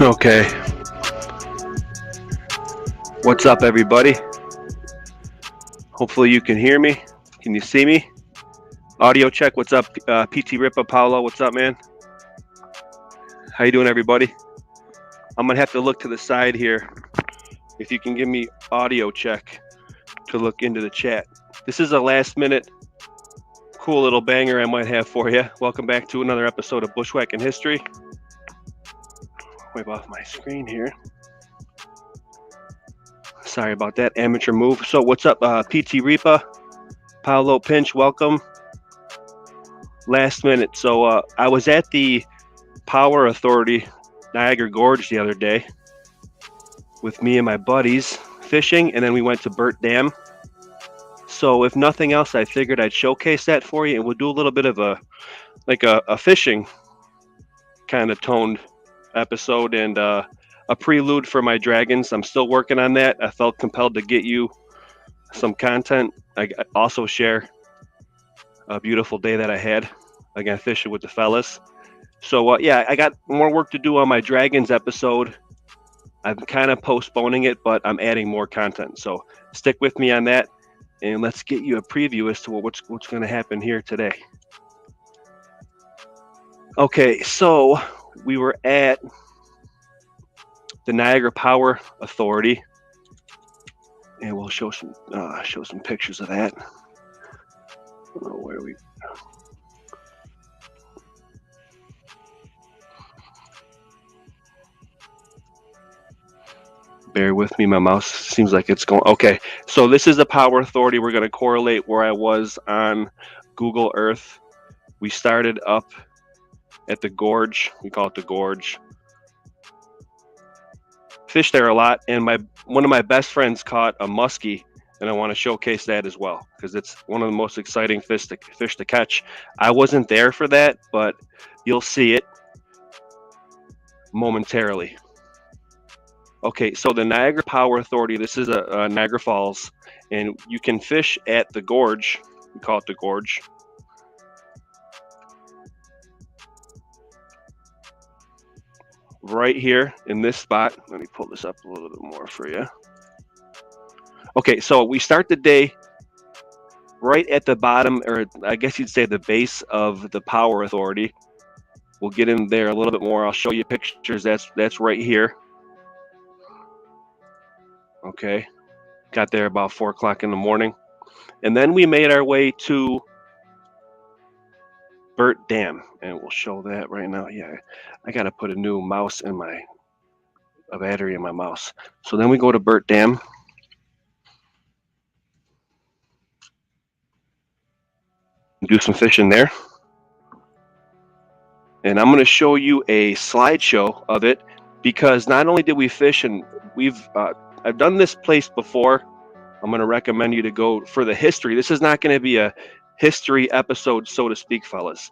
Okay. What's up, everybody? Hopefully you can hear me. Can you see me? Audio check. What's up, PT Ripa, Paolo? What's up, man? How you doing, everybody? I'm gonna have to look to the side here. If you can give me audio check to look into the chat. This is a last minute cool little banger I might have for you. Welcome back to another episode of Bushwhacking History. Wipe off my screen here. Sorry about that amateur move. So what's up, PT Ripa, Paolo Pinch, welcome. Last minute. So I was at the Power Authority Niagara Gorge the other day with me and my buddies fishing, and then we went to Burt Dam. So if nothing else, I figured I'd showcase that for you, and we'll do a little bit of a fishing kind of toned episode and a prelude for my dragons. I'm still working on that. I felt compelled to get you some content. I also share a beautiful day that I had again fishing with the fellas. So yeah, I got more work to do on my dragons episode. I'm kind of postponing it, but I'm adding more content. So stick with me on that, and let's get you a preview as to what's going to happen here today. Okay, so we were at the Niagara Power Authority, and we'll show some pictures of that. I don't know where we. Bear with me, my mouse seems like it's going. Okay, so this is the Power Authority. We're going to correlate where I was on Google Earth. We started up at the gorge. We call it the gorge. Fished there a lot, and one of my best friends caught a muskie, and I want to showcase that as well because it's one of the most exciting fish to catch. I wasn't there for that, but you'll see it momentarily. Okay, so the Niagara Power Authority, this is a Niagara Falls, and you can fish at the gorge. We call it the gorge. Right here in this spot. Let me pull this up a little bit more for you. Okay, so we start the day right at the bottom, or I guess you'd say the base of the Power Authority. We'll get in there a little bit more. I'll show you pictures. That's right here. Okay, got there about 4 o'clock in the morning. And then we made our way to Burt Dam, and we'll show that right now. Yeah, I got to put a new mouse in a battery in my mouse. So then we go to Burt Dam. Do some fishing there. And I'm going to show you a slideshow of it because not only did we fish, and I've done this place before. I'm going to recommend you to go for the history. This is not going to be a history episode, so to speak, fellas,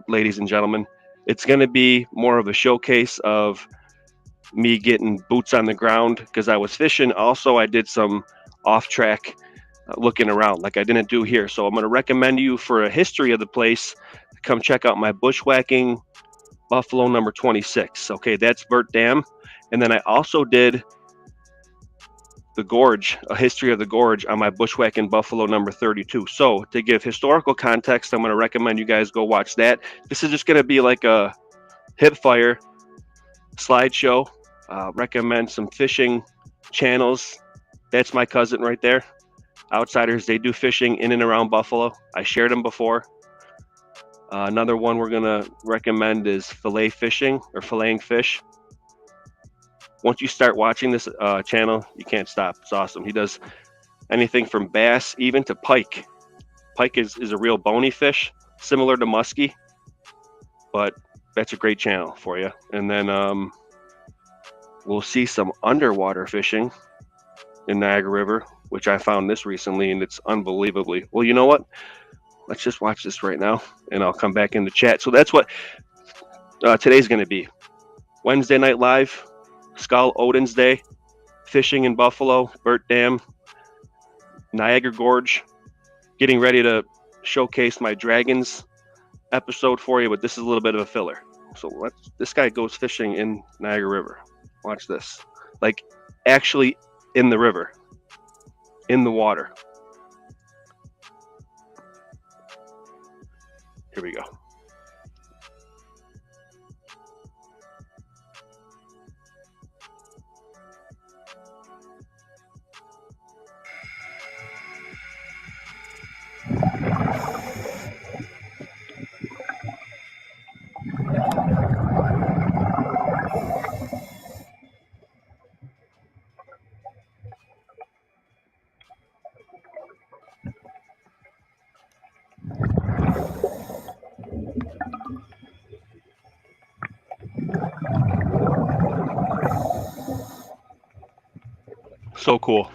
ladies and gentlemen. It's going to be more of a showcase of me getting boots on the ground because I was fishing. Also, I did some off-track looking around like I didn't do here. So I'm going to recommend you for a history of the place, come check out my Bushwhacking Buffalo number 26. Okay, that's Burt Dam. And then I also did the gorge, a history of the gorge on my Bushwhacking Buffalo number 32. So to give historical context, I'm going to recommend you guys go watch that. This is just going to be like a hip fire slideshow. Recommend some fishing channels. That's my cousin right there. Outsiders, they do fishing in and around Buffalo. I shared them before. Another one we're going to recommend is fillet fishing or filleting fish. Once you start watching this channel, you can't stop. It's awesome. He does anything from bass even to pike. Pike is a real bony fish, similar to muskie, but that's a great channel for you. And then we'll see some underwater fishing in Niagara River, which I found this recently, and it's unbelievably. Well, you know what? Let's just watch this right now, and I'll come back in the chat. So that's what today's going to be. Wednesday Night Live, Skull Odin's Day, fishing in Buffalo, Burt Dam, Niagara Gorge, getting ready to showcase my dragons episode for you, but this is a little bit of a filler. So this guy goes fishing in Niagara River. Watch this. Like actually in the river, in the water. Here we go. So cool.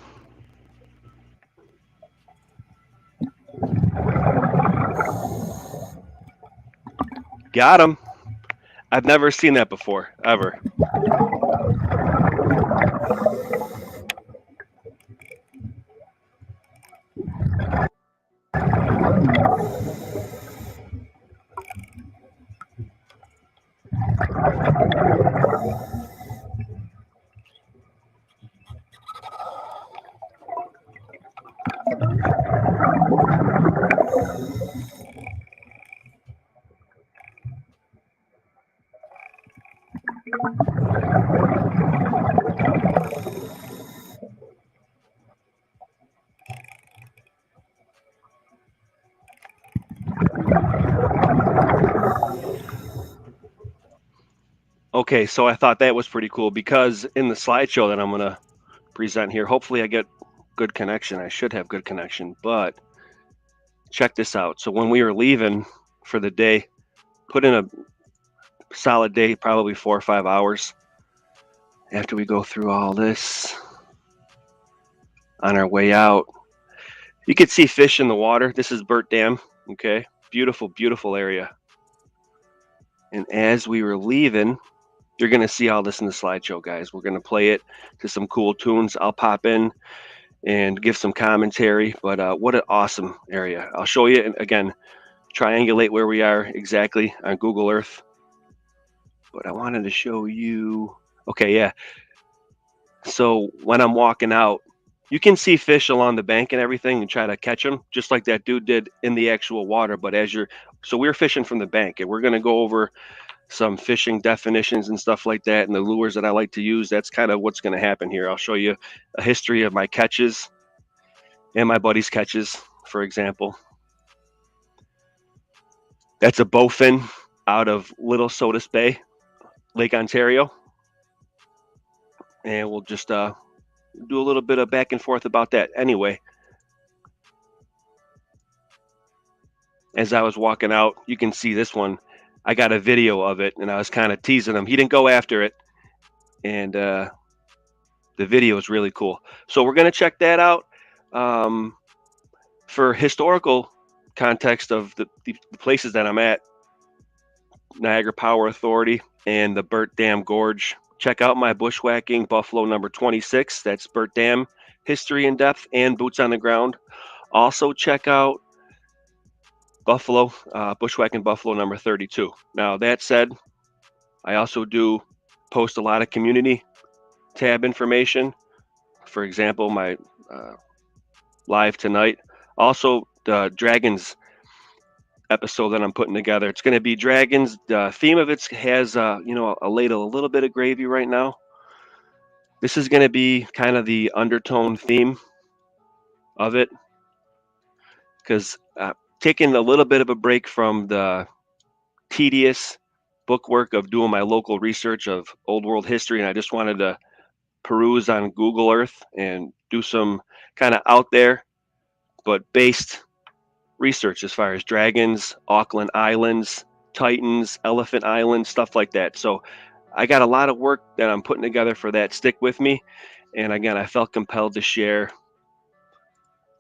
Got him. I've never seen that before, ever. Okay, so I thought that was pretty cool because in the slideshow that I'm going to present here, hopefully I get good connection. I should have good connection, but check this out. So when we were leaving for the day, put in a solid day, probably 4 or 5 hours after we go through all this. On our way out, you could see fish in the water. This is Burt Dam. Okay, beautiful, beautiful area. And as we were leaving, you're going to see all this in the slideshow, guys. We're going to play it to some cool tunes. I'll pop in and give some commentary, but what an awesome area. I'll show you, again, triangulate where we are exactly on Google Earth. But I wanted to show you, okay, yeah. So when I'm walking out, you can see fish along the bank and everything and try to catch them, just like that dude did in the actual water. But so we're fishing from the bank, and we're going to go over some fishing definitions and stuff like that, and the lures that I like to use. That's kind of what's going to happen here. I'll show you a history of my catches and my buddy's catches, for example. That's a bowfin out of Little Sodus Bay, Lake Ontario. And we'll just do a little bit of back and forth about that. Anyway, as I was walking out, you can see this one. I got a video of it, and I was kind of teasing him. He didn't go after it, and the video is really cool. So we're going to check that out. For historical context of the places that I'm at, Niagara Power Authority and the Burt Dam Gorge. Check out my Bushwhacking Buffalo number 26. That's Burt Dam, History in Depth and Boots on the Ground. Also check out Buffalo, Bushwhacking Buffalo number 32. Now, that said, I also do post a lot of community tab information. For example, my live tonight. Also, the Dragons episode that I'm putting together. It's going to be Dragons. The theme of it has, a ladle, a little bit of gravy right now. This is going to be kind of the undertone theme of it, because taking a little bit of a break from the tedious bookwork of doing my local research of old world history, and I just wanted to peruse on Google Earth and do some kind of out there but based research as far as dragons, Auckland Islands, Titans, Elephant Island, stuff like that. So I got a lot of work that I'm putting together for that. Stick with me. And again, I felt compelled to share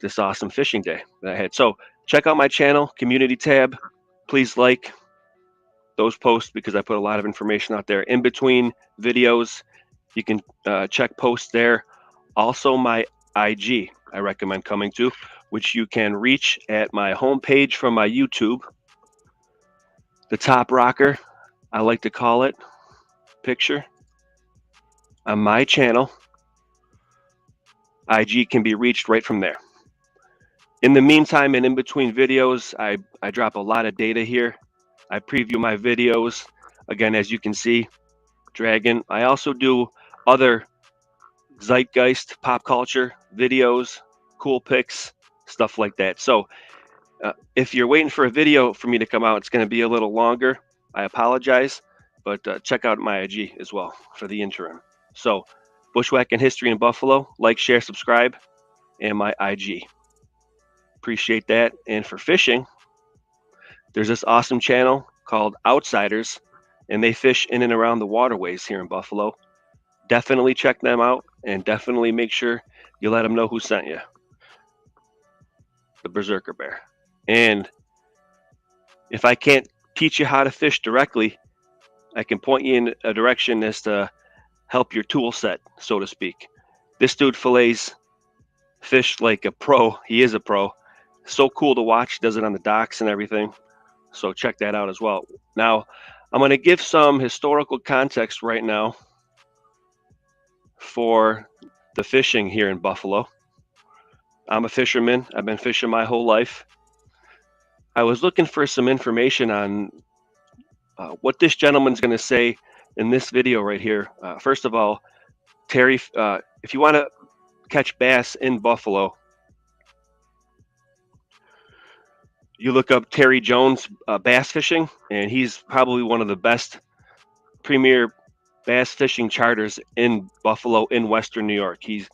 this awesome fishing day that I had. So check out my channel, community tab. Please like those posts because I put a lot of information out there. In between videos, you can check posts there. Also, my IG, I recommend coming to, which you can reach at my homepage from my YouTube. The top rocker, I like to call it, picture on my channel. IG can be reached right from there. In the meantime and in between videos, I drop a lot of data here. I preview my videos. Again, as you can see, Dragon. I also do other zeitgeist, pop culture videos, cool pics, stuff like that. So if you're waiting for a video for me to come out, it's going to be a little longer. I apologize, but check out my IG as well for the interim. So Bushwhacking History in Buffalo, like, share, subscribe, and my IG. Appreciate that. And for fishing, there's this awesome channel called Outsiders, and they fish in and around the waterways here in Buffalo. Definitely check them out, and definitely make sure you let them know who sent you. The Berserker Bear. And if I can't teach you how to fish directly, I can point you in a direction as to help your tool set, so to speak. This dude fillets fish like a pro. He is a pro. So cool to watch. Does it on the docks and everything. So check that out as well. Now, I'm going to give some historical context right now for the fishing here in Buffalo. I'm a fisherman. I've been fishing my whole life. I was looking for some information on what this gentleman's going to say in this video right here. First of all, Terry, if you want to catch bass in Buffalo, you look up Terry Jones bass fishing, and he's probably one of the best premier bass fishing charters in Buffalo, in Western New York. He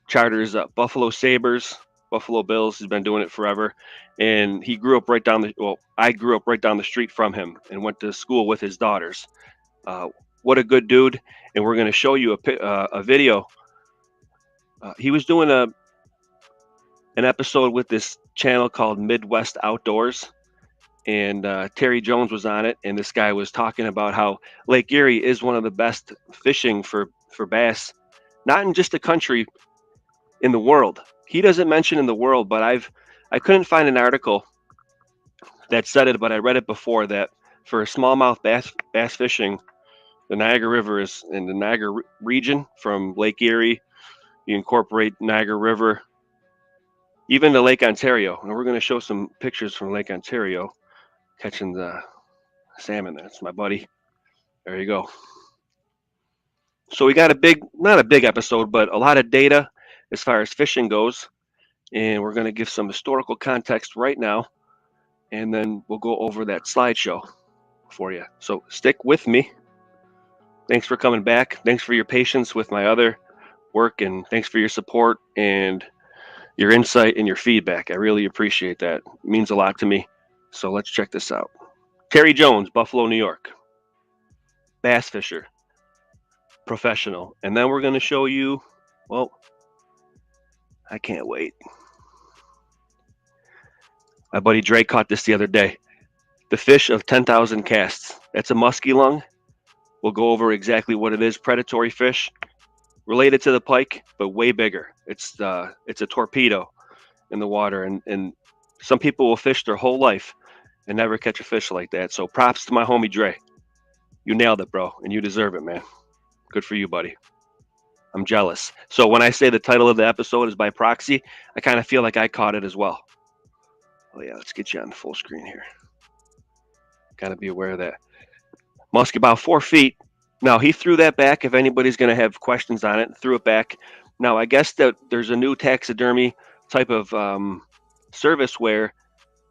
charters Buffalo Sabres, Buffalo Bills. He's been doing it forever. And he grew up right down I grew up right down the street from him and went to school with his daughters. What a good dude. And we're going to show you a video. He was doing an episode with this channel called Midwest Outdoors, and Terry Jones was on it, and this guy was talking about how Lake Erie is one of the best fishing for bass, not in just the country, in the world. He doesn't mention in the world, but I couldn't find an article that said it, but I read it before, that for smallmouth bass fishing, the Niagara River is in the Niagara region from Lake Erie. You incorporate Niagara River, even to Lake Ontario. And we're going to show some pictures from Lake Ontario catching the salmon. That's my buddy. There you go. So we got not a big episode, but a lot of data as far as fishing goes. And we're going to give some historical context right now. And then we'll go over that slideshow for you. So stick with me. Thanks for coming back. Thanks for your patience with my other work. And thanks for your support and your insight and your feedback. I really appreciate that. It means a lot to me. So let's check this out. Terry Jones, Buffalo, New York. Bass fisher. Professional. And then we're going to show you, well, I can't wait. My buddy Dre caught this the other day. The fish of 10,000 casts. That's a muskellunge. We'll go over exactly what it is. Predatory fish, related to the pike, but way bigger. It's a torpedo in the water, and some people will fish their whole life and never catch a fish like that. So props to my homie Dre. You nailed it, bro, and you deserve it, man. Good for you, buddy. I'm jealous. So when I say the title of the episode is by Proxy, I kind of feel like I caught it as well. Oh yeah, let's get you on full screen here. Got to be aware of that. Musk about 4 feet. Now he threw that back. If anybody's going to have questions on it, threw it back. Now I guess that there's a new taxidermy type of service where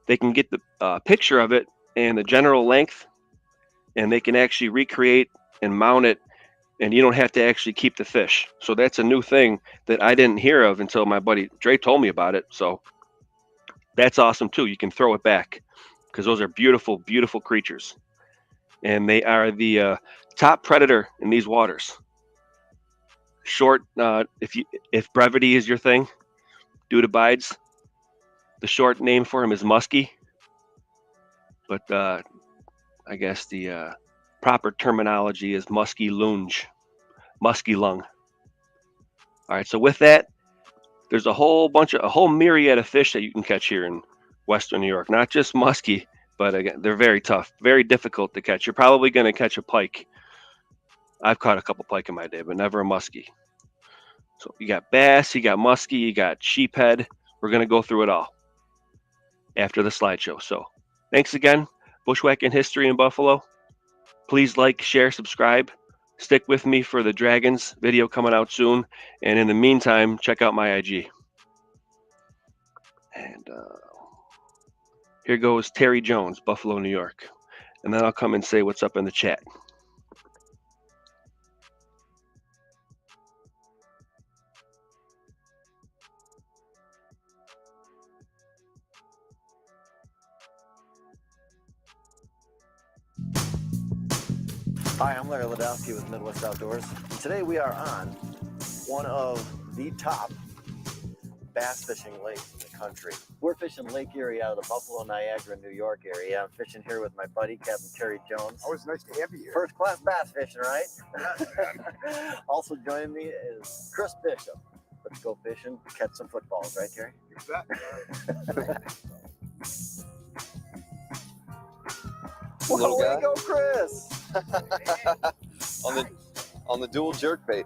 they can get the picture of it and the general length, and they can actually recreate and mount it, and you don't have to actually keep the fish. So that's a new thing that I didn't hear of until my buddy Dre told me about it. So that's awesome too. You can throw it back because those are beautiful, beautiful creatures. And they are the top predator in these waters. Short, if brevity is your thing, due to bides, the short name for him is muskie. But I guess the proper terminology is muskellunge. All right, so with that, there's a whole myriad of fish that you can catch here in Western New York. Not just muskie, but again, they're very tough, very difficult to catch. You're probably going to catch a pike. I've caught a couple pike in my day, but never a muskie. So you got bass, you got muskie, you got sheephead. We're going to go through it all after the slideshow. So thanks again. Bushwhacking history in Buffalo. Please like, share, subscribe. Stick with me for the Dragons video coming out soon. And in the meantime, check out my IG. And here goes Terry Jones, Buffalo, New York. And then I'll come and say what's up in the chat. Hi, I'm Larry Ladowski with Midwest Outdoors. And today we are on one of the top bass fishing lakes in the country. We're fishing Lake Erie out of the Buffalo, Niagara, New York area. I'm fishing here with my buddy, Captain Terry Jones. Always nice to have you here. First class bass fishing, right? Yes, man. Also joining me is Chris Bishop. Let's go fishing, catch some footballs, right, Terry? You bet. Well, Little way guy. to go, Chris! on the dual jerk bait.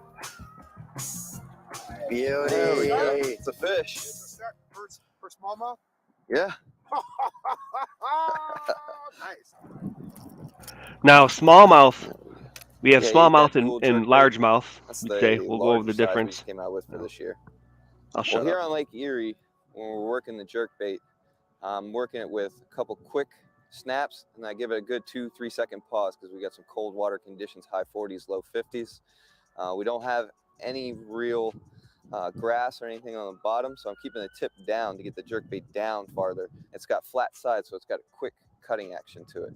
Beauty. There we go. It's a fish. It's a start for smallmouth. Yeah. Nice. Now, smallmouth. We have Yeah, smallmouth that dual and jerk largemouth. That's Okay, the we'll go over the larger size we difference. just came out with for this year. I'll shut Well, here up. on Lake Erie, when we're working the jerk bait, I'm working it with a couple quick snaps, and I give it a good 2-3 second pause because we got some cold water conditions, high 40s, low 50s. We don't have any real grass or anything on the bottom, so I'm keeping the tip down to get the jerkbait down farther. It's got flat sides, so it's got a quick cutting action to it.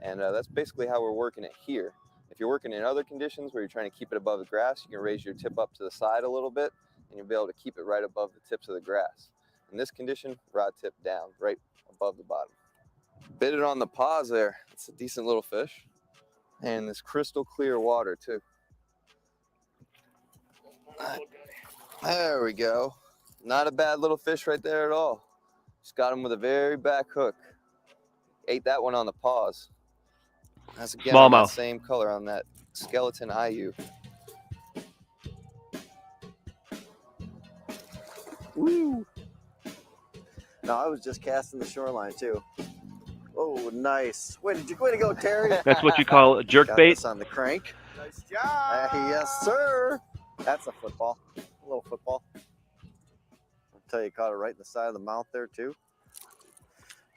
And that's basically how we're working it here. If you're working in other conditions where you're trying to keep it above the grass, you can raise your tip up to the side a little bit, and you'll be able to keep it right above the tips of the grass. In this condition, rod tip down, right above the bottom. Bit it on the pause there. It's a decent little fish. And this crystal clear water too. There we go. Not a bad little fish right there at all. Just got him with a very back hook. Ate that one on the pause. That's again on that same color on that skeleton IU. Woo! No, I was just casting the shoreline too. Oh, nice. Way to go, Terry. That's what you call a Got jerkbait? this on the crank. Nice job. Yes, sir. That's a football. A little football. I'll tell you, caught it right in the side of the mouth there too.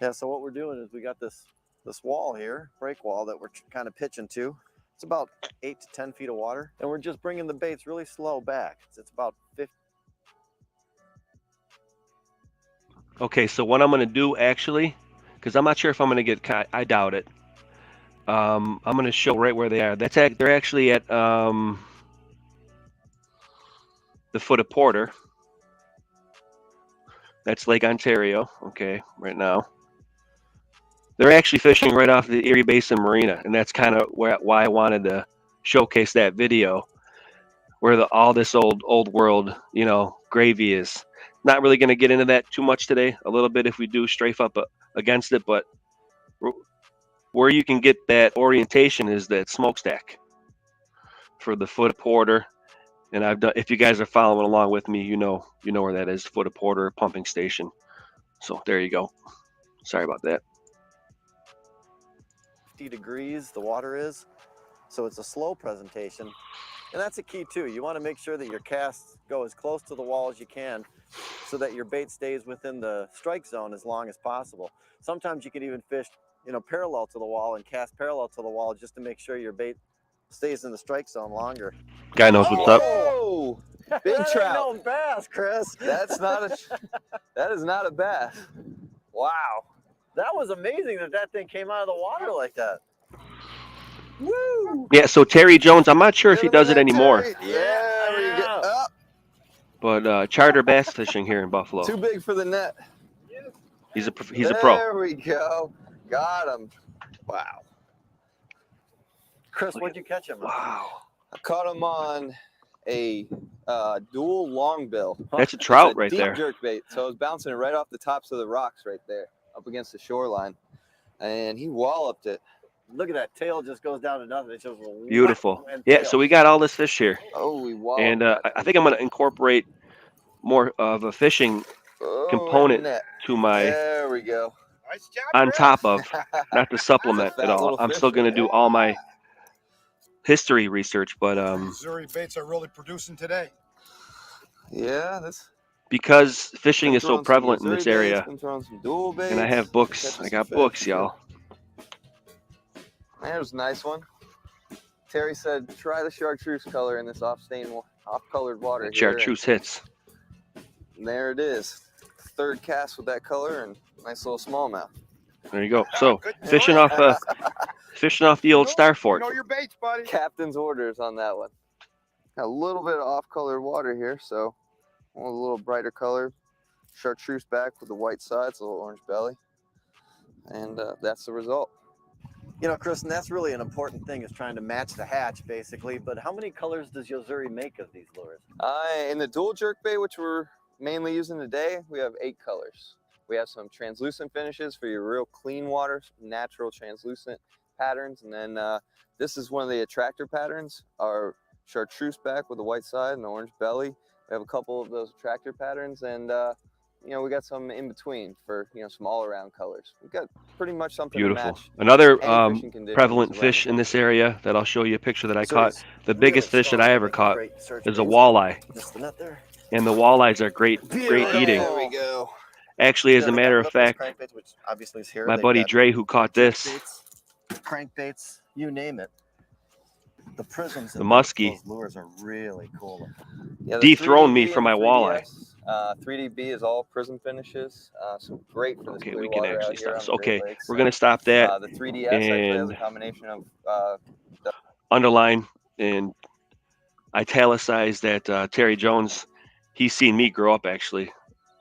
Yeah, so what we're doing is we got this wall here, break wall, that we're kind of pitching to. It's about 8 to 10 feet of water, and we're just bringing the baits really slow back. It's about 50. Okay, so what I'm going to do actually, because I'm not sure if I'm going to get caught, I doubt it. I'm going to show right where they are. They're actually at the foot of Porter. That's Lake Ontario, okay, right now. They're actually fishing right off the Erie Basin Marina, and that's kind of why I wanted to showcase that video, where all this old world, you know, gravy is. Not really going to get into that too much today. A little bit if we do strafe up against it, but where you can get that orientation is that smokestack for the foot of Porter. And I've done. If you guys are following along with me, you know where that is, foot of Porter pumping station. So there you go. Sorry about that. 50 degrees the water is, so it's a slow presentation, and that's a key too. You want to make sure that your casts go as close to the wall as you can so that your bait stays within the strike zone as long as possible. Sometimes you can even fish, you know, parallel to the wall and cast parallel to the wall just to make sure your bait stays in the strike zone longer. Guy knows what's up. Oh, big That trout. ain't no bass, Chris. That is not a bass. Wow. That was amazing that thing came out of the water like that. Woo! Yeah, so Terry Jones, I'm not sure if he does it anymore, Yeah, there we go. Oh, but charter bass fishing here in Buffalo. too big for the net. He's a pro. There we go. Got him. Wow. Chris, what'd you catch him on? Wow, I caught him on a dual longbill. that's a trout It's a right deep there. jerkbait. So I was bouncing it right off the tops of the rocks right there, up against the shoreline, and he walloped it. Look at that tail, just goes down to nothing. It's just a Beautiful. and Yeah, tail. so we got all this fish here, Oh, he walloped. and it. I think I'm going to incorporate more of a fishing Oh, component net. to my There we go. Nice job. on Chris. top of, not to supplement That's a at fat all. little I'm fish still going to right do all my history research, but Missouri baits are really producing today. Yeah, this. because fishing been is so throwing some prevalent in this Missouri area, baits, been throwing some dual baits, and I have books. catching I some got fish. books, y'all. There's a nice one. Terry said, try the chartreuse color in this off-colored water here. Chartreuse hits. And there it is. Third cast with that color and nice little smallmouth. There you go. So Good fishing job. off the old Star Fort. You know your baits, buddy. Captain's orders on that one. Got a little bit of off-colored water here, so a little brighter color. Chartreuse back with the white sides, a little orange belly. And that's the result. You know, Chris, and that's really an important thing, is trying to match the hatch, basically. But how many colors does Yozuri make of these lures? In the dual jerkbait, which we're mainly using today, we have 8 colors. We have some translucent finishes for your real clean water, natural translucent patterns. And then this is one of the attractor patterns, our chartreuse back with the white side and the orange belly. We have a couple of those attractor patterns, and you know, we got some in between for, you know, some all-around colors. We've got pretty much something Beautiful. to match Another any fishing conditions prevalent around fish the in this country. area that I'll show you a picture that I So caught. it's The really biggest fish that strong, I ever making caught great search is a baits. walleye, Missed the net there. and the walleyes are great eating. There we go. Actually, as Yeah, a they matter got of lipless fact, crankbaits, which obviously is here. my They've buddy got Dre, who caught jerk this, baits, crankbaits, you name it. The prisms the in muskie, those lures are really cool looking. Yeah, the dethroned me 3DB from and the my walleye. 3DS. 3DB is all prism finishes, so great for this Okay, blue we can water actually out here stop. on So, the Great okay, Lakes. we're gonna stop that The 3DS actually has a and combination of underline and italicize that Terry Jones. He's seen me grow up. Actually,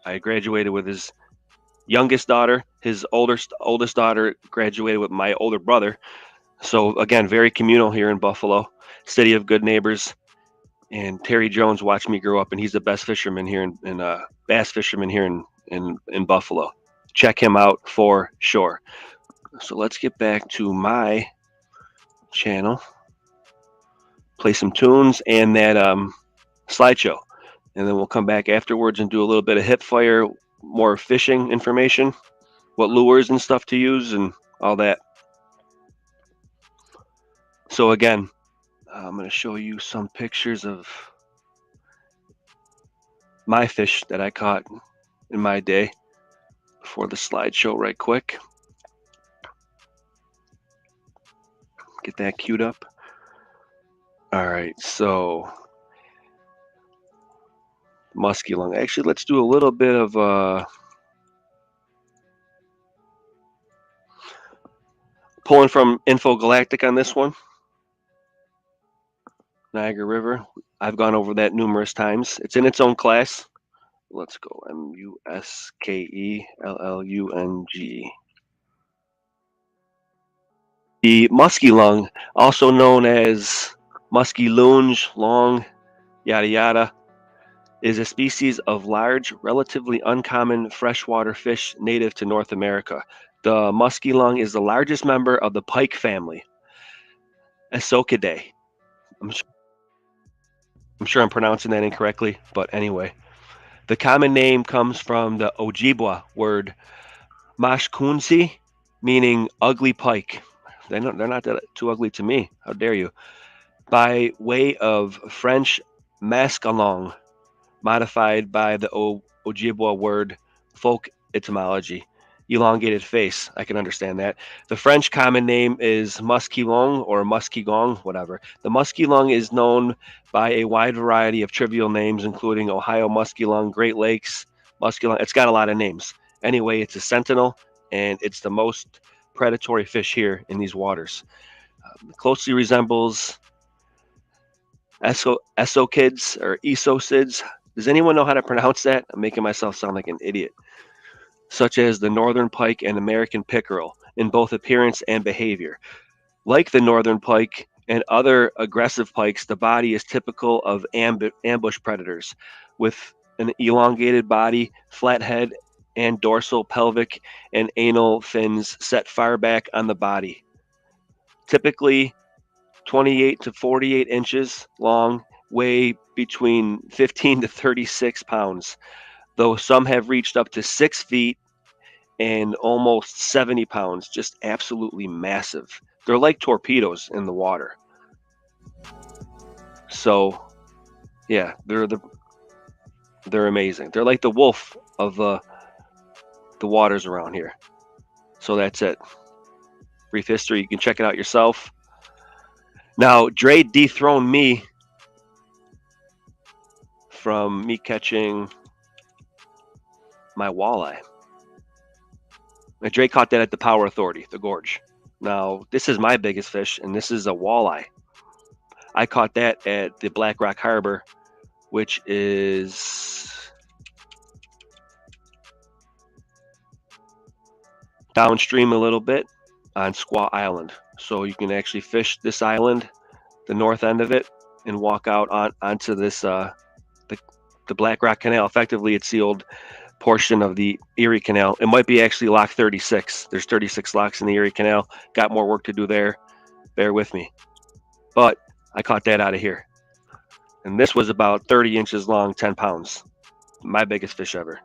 I graduated with his youngest daughter. His oldest daughter graduated with my older brother. So again, very communal here in Buffalo, city of good neighbors. And Terry Jones watched me grow up, and he's the best fisherman here in bass fisherman here in Buffalo. Check him out for sure. So let's get back to my channel, play some tunes and that slideshow, and then we'll come back afterwards and do a little bit of hip fire, more fishing information, what lures and stuff to use, and all that. So again, I'm going to show you some pictures of my fish that I caught in my day before the slideshow right quick. Get that queued up. All right, so muskellunge. Actually, let's do a little bit of pulling from Infogalactic on this one. Niagara River. I've gone over that numerous times. It's in its own class. Let's go. muskellunge. The muskellunge, also known as muskellunge, long, yada yada, is a species of large, relatively uncommon freshwater fish native to North America. The muskellunge is the largest member of the pike family, Asocidae. I'm sure I'm pronouncing that incorrectly, but anyway. The common name comes from the Ojibwa word mashkunsi, meaning ugly pike. They're not that too ugly to me. How dare you? By way of French mascalong, modified by the Ojibwa word folk etymology, elongated face. I can understand that. The French common name is muskellunge or muskegong, whatever. The muskellunge is known by a wide variety of trivial names, including Ohio muskellunge, Great Lakes muskellunge. It's got a lot of names. Anyway, it's a sentinel, and it's the most predatory fish here in these waters. Closely resembles esocids or esocids. Does anyone know how to pronounce that? I'm making myself sound like an idiot. Such as the northern pike and American pickerel in both appearance and behavior. Like the northern pike and other aggressive pikes, the body is typical of ambush predators, with an elongated body, flat head, and dorsal, pelvic, and anal fins set far back on the body. Typically 28 to 48 inches long, weigh between 15 to 36 pounds, though some have reached up to 6 feet and almost 70 pounds, just absolutely massive. They're like torpedoes in the water. So, yeah, they're amazing. They're like the wolf of the waters around here. So that's it. Brief history. You can check it out yourself. Now, Dre dethroned me from me catching my walleye. Now, Dre caught that at the Power Authority, the gorge. Now, this is my biggest fish, and this is a walleye. I caught that at the Black Rock Harbor, which is downstream a little bit on Squaw Island. So you can actually fish this island, the north end of it, and walk out onto this the Black Rock Canal. Effectively, it's the old portion of the Erie Canal. It might be actually lock 36. There's 36 locks in the Erie Canal. Got more work to do there. Bear with me. But I caught that out of here. And this was about 30 inches long, 10 pounds. My biggest fish ever.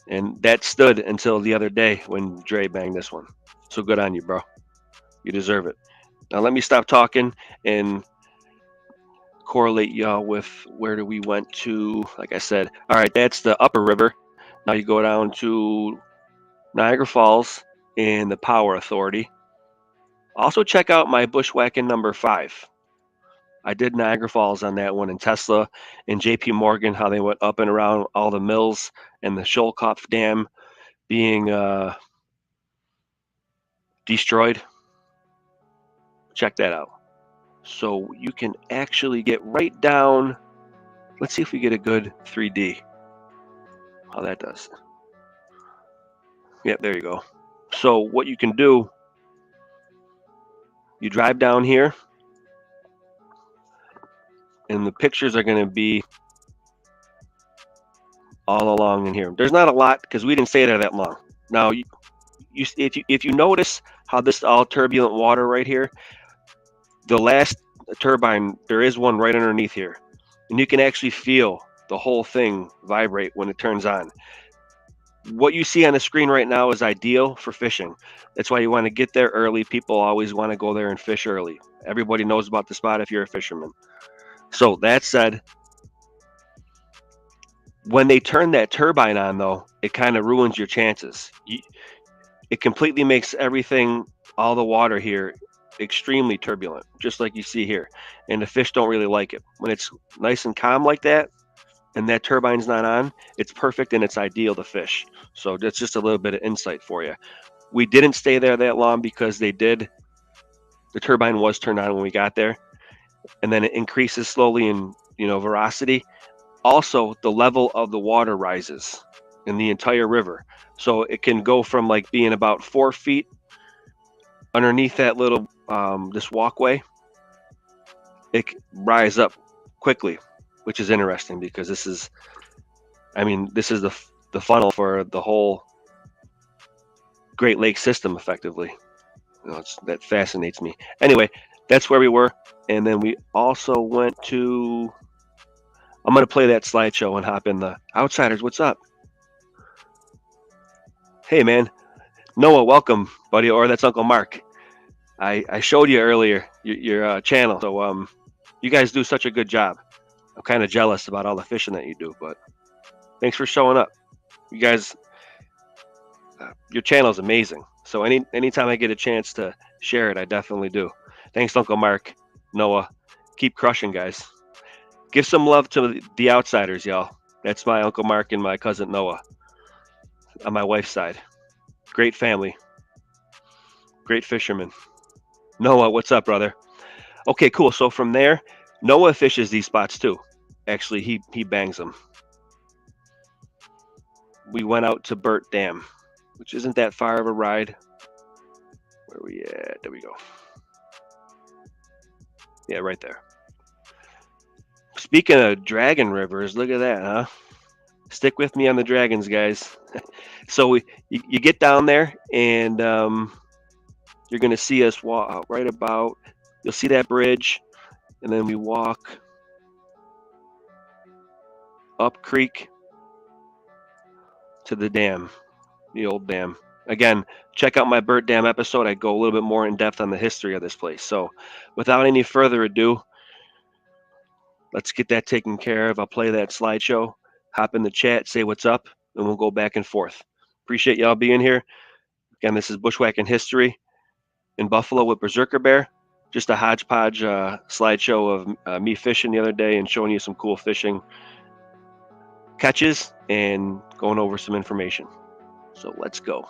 And that stood until the other day when Dre banged this one. So good on you, bro. You deserve it. Now let me stop talking and correlate y'all with where we went to. Like I said, all right, that's the upper river. Now you go down to Niagara Falls and the Power Authority. Also check out my Bushwhacking number 5. I did Niagara Falls on that one, and Tesla and JP Morgan, how they went up and around all the mills and the Sholkopf Dam being destroyed. Check that out. So you can actually get right down. Let's see if we get a good 3D. How that does. Yep, there you go. So what you can do, you drive down here, and the pictures are going to be all along in here. There's not a lot because we didn't stay there that long. Now, if you notice how this is all turbulent water right here, the last turbine, there is one right underneath here, and you can actually feel the whole thing vibrate when it turns on. What you see on the screen right now is ideal for fishing. That's why you want to get there early. People always want to go there and fish early. Everybody knows about the spot if you're a fisherman. So that said, when they turn that turbine on, though, it kind of ruins your chances. It completely makes everything, all the water here, extremely turbulent, just like you see here. And the fish don't really like it. When it's nice and calm like that, and that turbine's not on, it's perfect and it's ideal to fish. So that's just a little bit of insight for you. We didn't stay there that long because the turbine was turned on when we got there, and then it increases slowly in veracity. Also, the level of the water rises in the entire river. So it can go from like being about 4 feet underneath that little this walkway. It rise up quickly, which is interesting because this is the funnel for the whole Great Lakes system, effectively. That fascinates me. Anyway, that's where we were, and then we also went to. I'm going to play that slideshow and hop in the Outsiders. What's up? Hey, man. Noah, welcome, buddy. Or that's Uncle Mark. I showed you earlier your channel, so you guys do such a good job. I'm kind of jealous about all the fishing that you do, but thanks for showing up. You guys, your channel is amazing. So anytime I get a chance to share it, I definitely do. Thanks, Uncle Mark, Noah. Keep crushing, guys. Give some love to the Outsiders, y'all. That's my Uncle Mark and my cousin Noah on my wife's side. Great family. Great fishermen. Noah, what's up, brother? Okay, cool. So from there, Noah fishes these spots too. Actually, he bangs them. We went out to Burt Dam, which isn't that far of a ride. Where are we at? There we go. Yeah, right there. Speaking of dragon rivers, look at that, huh? Stick with me on the dragons, guys. So you get down there, and you're going to see us walk right about. You'll see that bridge, and then we walk up creek to the dam, the old dam. Again, check out my Burt Dam episode. I go a little bit more in depth on the history of this place. So without any further ado, let's get that taken care of. I'll play that slideshow, hop in the chat, say what's up, and we'll go back and forth. Appreciate y'all being here. Again, this is Bushwhacking History in Buffalo with Berserker Bear. Just a hodgepodge slideshow of me fishing the other day and showing you some cool fishing catches and going over some information. So let's go.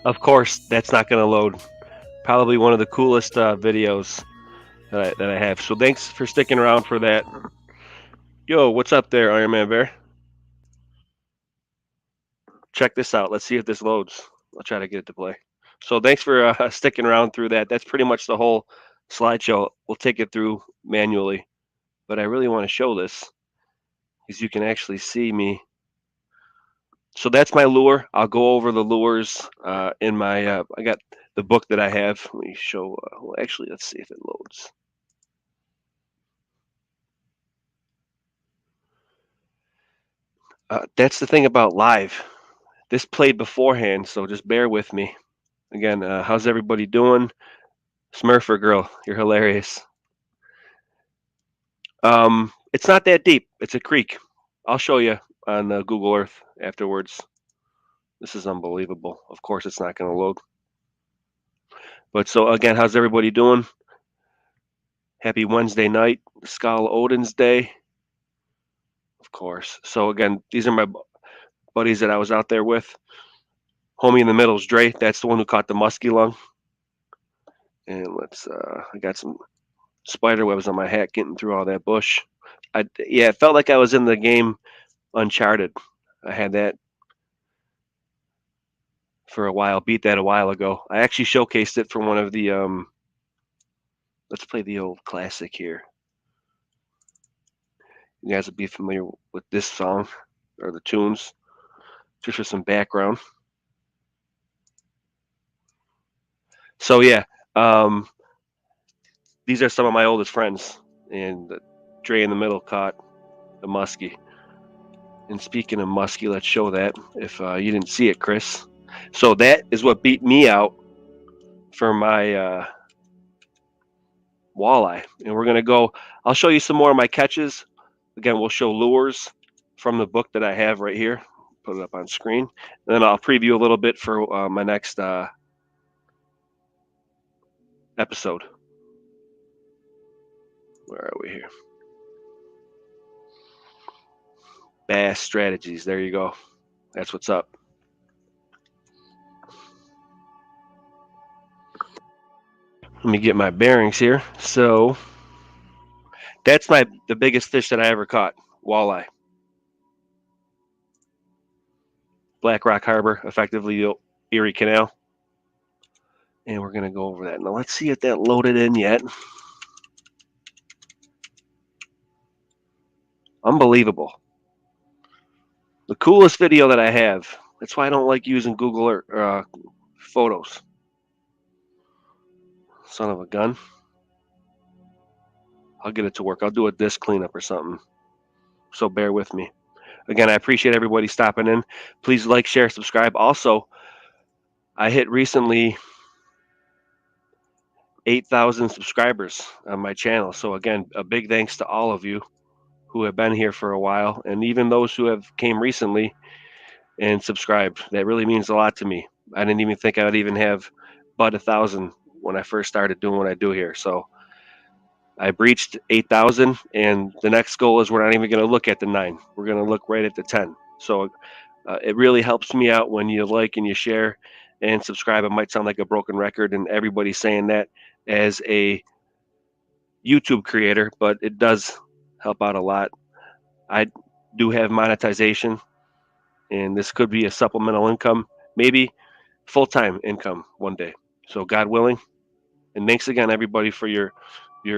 Of course, that's not going to load. Probably one of the coolest videos that I have. So thanks for sticking around for that. Yo, what's up there, Iron Man Bear? Check this out. Let's see if this loads. I'll try to get it to play. So thanks for sticking around through that. That's pretty much the whole slideshow. We'll take it through manually. But I really want to show this because you can actually see me. So that's my lure. I'll go over the lures in my, I got the book that I have. Let me show, well, actually, let's see if it loads. That's the thing about live. This played beforehand, so just bear with me. Again, how's everybody doing? Smurfer girl, you're hilarious. It's not that deep. It's a creek. I'll show you on Google Earth afterwards. This is unbelievable. Of course, it's not going to load. But so again, how's everybody doing? Happy Wednesday night, Skull Odin's Day. Of course. So again, these are my buddies that I was out there with. Homie in the middle is Dre. That's the one who caught the muskellunge. And let's, I got some spider webs on my hat getting through all that bush. Yeah, it felt like I was in the game Uncharted. I had that for a while, beat that a while ago. I actually showcased it for one of the, let's play the old classic here. You guys will be familiar with this song or the tunes, just for some background. So yeah, these are some of my oldest friends, and Dre in the middle caught the muskie. And speaking of muskie, let's show that if you didn't see it, Chris. So that is what beat me out for my walleye. And we're gonna go. I'll show you some more of my catches. Again, we'll show lures from the book that I have right here. Put it up on screen, and then I'll preview a little bit for my next episode. Where are we here? Bass strategies. There you go. That's what's up. Let me get my bearings here. So that's the biggest fish that I ever caught, walleye. Black Rock Harbor, effectively the Erie Canal. And we're going to go over that. Now let's see if that loaded in yet. Unbelievable. The coolest video that I have. That's why I don't like using Google Earth, photos. Son of a gun. I'll get it to work. I'll do a disc cleanup or something. So bear with me. Again, I appreciate everybody stopping in. Please like, share, subscribe. Also, I hit recently 8,000 subscribers on my channel. So again, a big thanks to all of you who have been here for a while, and even those who have came recently and subscribed. That really means a lot to me. I didn't even think I would even have but 1,000 when I first started doing what I do here. So I breached 8,000, and the next goal is we're not even going to look at the 9. We're going to look right at the 10. So it really helps me out when you like and you share and subscribe. It might sound like a broken record, and everybody's saying that as a YouTube creator, but it does help out a lot. I do have monetization, and this could be a supplemental income, maybe full-time income one day. So God willing. And thanks again, everybody, for your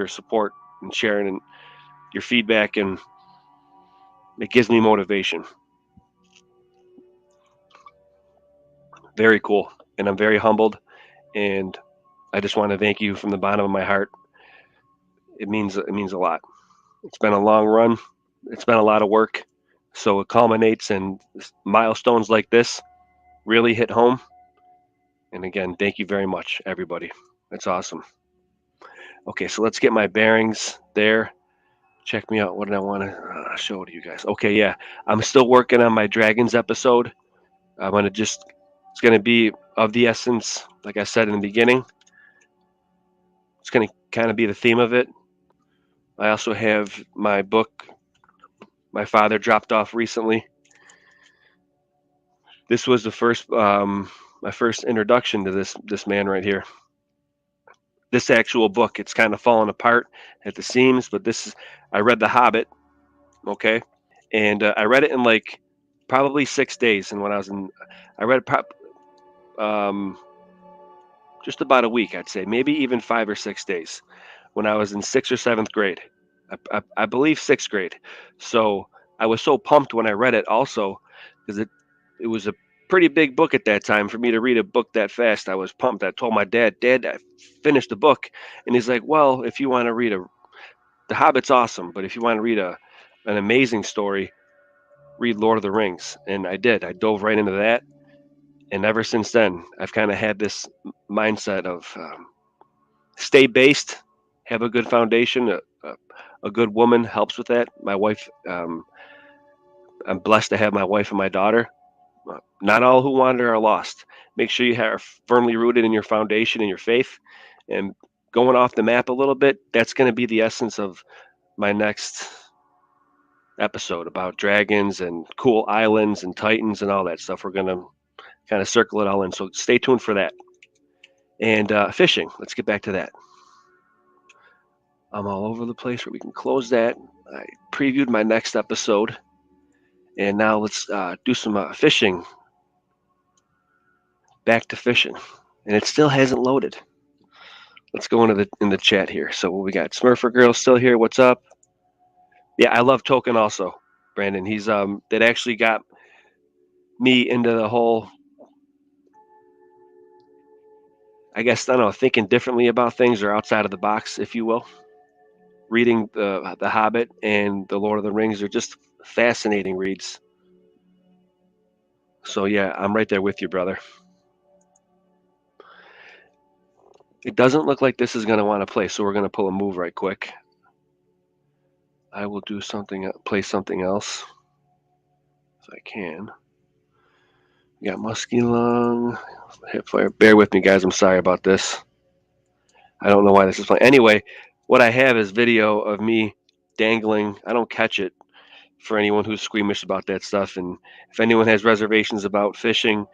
support and sharing and your feedback, and it gives me motivation. Very cool. And I'm very humbled, and I just want to thank you from the bottom of my heart. It means a lot. It's been a long run. It's been a lot of work. So it culminates, and milestones like this really hit home. And again, thank you very much, everybody. That's awesome. Okay, so let's get my bearings there. Check me out. What did I want to show to you guys? Okay, yeah, I'm still working on my Dragons episode. It's going to be of the essence, like I said in the beginning. It's going to kind of be the theme of it. I also have my book my father dropped off recently. This was the first my first introduction to this man right here. This actual book, it's kind of falling apart at the seams, but I read The Hobbit, okay, and I read it in like probably 6 days. And I read just about a week, I'd say, maybe even 5 or 6 days, when I was in 6th or 7th grade. I believe 6th grade. So I was so pumped when I read it, also, because it was a pretty big book at that time. For me to read a book that fast, I was pumped. I told my dad, I finished the book, and he's like, well, if you want to read The Hobbit's awesome, but if you want to read an amazing story, read Lord of the Rings. And I did. I dove right into that, and ever since then, I've kind of had this mindset of stay based, have a good foundation. A good woman helps with that. My wife, I'm blessed to have my wife and my daughter. Not all who wander are lost. Make sure you are firmly rooted in your foundation and your faith. And going off the map a little bit, that's going to be the essence of my next episode, about dragons and cool islands and titans and all that stuff. We're going to kind of circle it all in. So stay tuned for that. And fishing, let's get back to that. I'm all over the place, where we can close that. I previewed my next episode, and now let's do some fishing. Back to fishing, and it still hasn't loaded. Let's go into the chat here. So we got Smurfer Girl still here. What's up? Yeah, I love Token also, Brandon. He's that actually got me into the whole, I guess, I don't know, thinking differently about things, or outside of the box, if you will. Reading the Hobbit and the Lord of the Rings are just fascinating reads. So yeah, I'm right there with you, brother. It doesn't look like this is going to want to play, so we're going to pull a move right quick. I will do something, play something else if I can. We got muskellunge, hip fire. Bear with me, guys. I'm sorry about this. I don't know why this is playing. Anyway, what I have is video of me dangling. I don't catch it, for anyone who's squeamish about that stuff. And if anyone has reservations about fishing,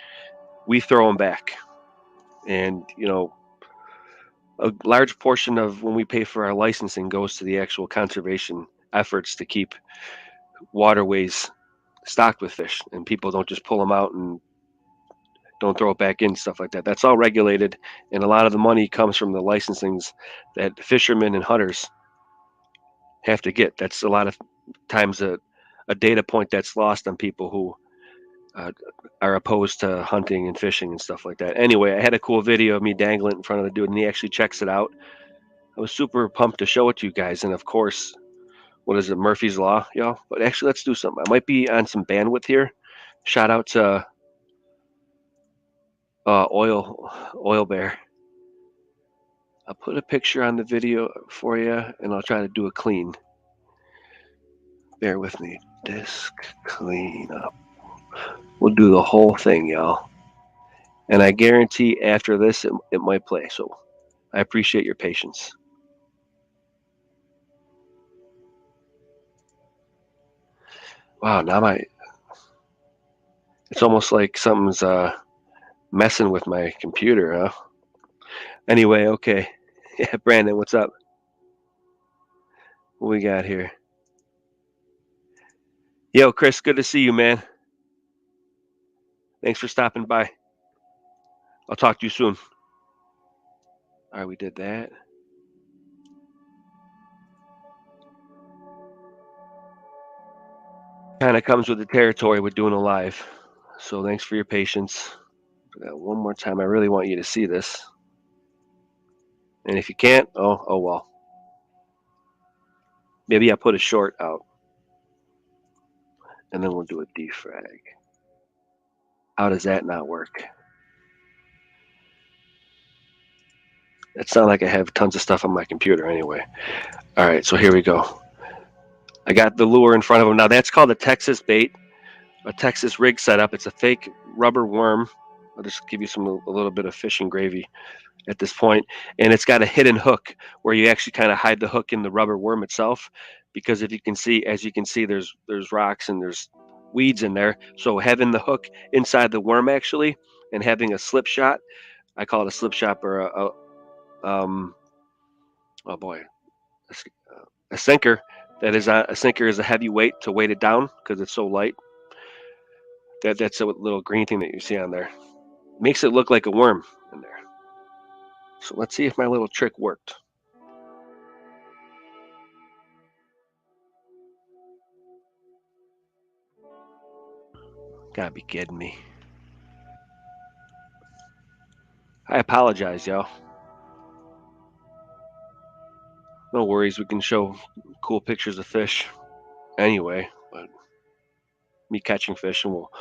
we throw them back. And, you know, a large portion of when we pay for our licensing goes to the actual conservation efforts to keep waterways stocked with fish, and people don't just pull them out and don't throw it back in, stuff like that. That's all regulated, and a lot of the money comes from the licensings that fishermen and hunters have to get. That's a lot of times a data point that's lost on people who are opposed to hunting and fishing and stuff like that. Anyway, I had a cool video of me dangling in front of the dude, and he actually checks it out. I was super pumped to show it to you guys, and of course, what is it, Murphy's Law, y'all? But actually, let's do something. I might be on some bandwidth here. Shout out to Oil Bear. I'll put a picture on the video for you, and I'll try to do a clean. Bear with me. Disc cleanup. We'll do the whole thing, y'all. And I guarantee after this, it might play. So I appreciate your patience. Wow, now it's almost like something's messing with my computer, huh? Anyway, okay. Yeah, Brandon, what's up? What we got here? Yo, Chris, good to see you, man. Thanks for stopping by. I'll talk to you soon. All right, we did that. Kind of comes with the territory with doing a live. So thanks for your patience. One more time, I really want you to see this. And if you can't, oh well. Maybe I'll put a short out. And then we'll do a defrag. How does that not work? It sounds like I have tons of stuff on my computer anyway. All right, so here we go. I got the lure in front of him. Now that's called a Texas bait, a Texas rig setup. It's a fake rubber worm. I'll just give you a little bit of fishing gravy at this point. And it's got a hidden hook where you actually kind of hide the hook in the rubber worm itself. Because if you can see, as you can see, there's rocks and there's weeds in there. So having the hook inside the worm actually and having a slip shot. I call it a slip shot, or oh boy, a sinker. That is a sinker is a heavy weight to weight it down because it's so light. That's a little green thing that you see on there. Makes it look like a worm in there. So let's see if my little trick worked. Gotta be kidding me. I apologize, y'all. No worries, we can show cool pictures of fish anyway, but me catching fish, and we'll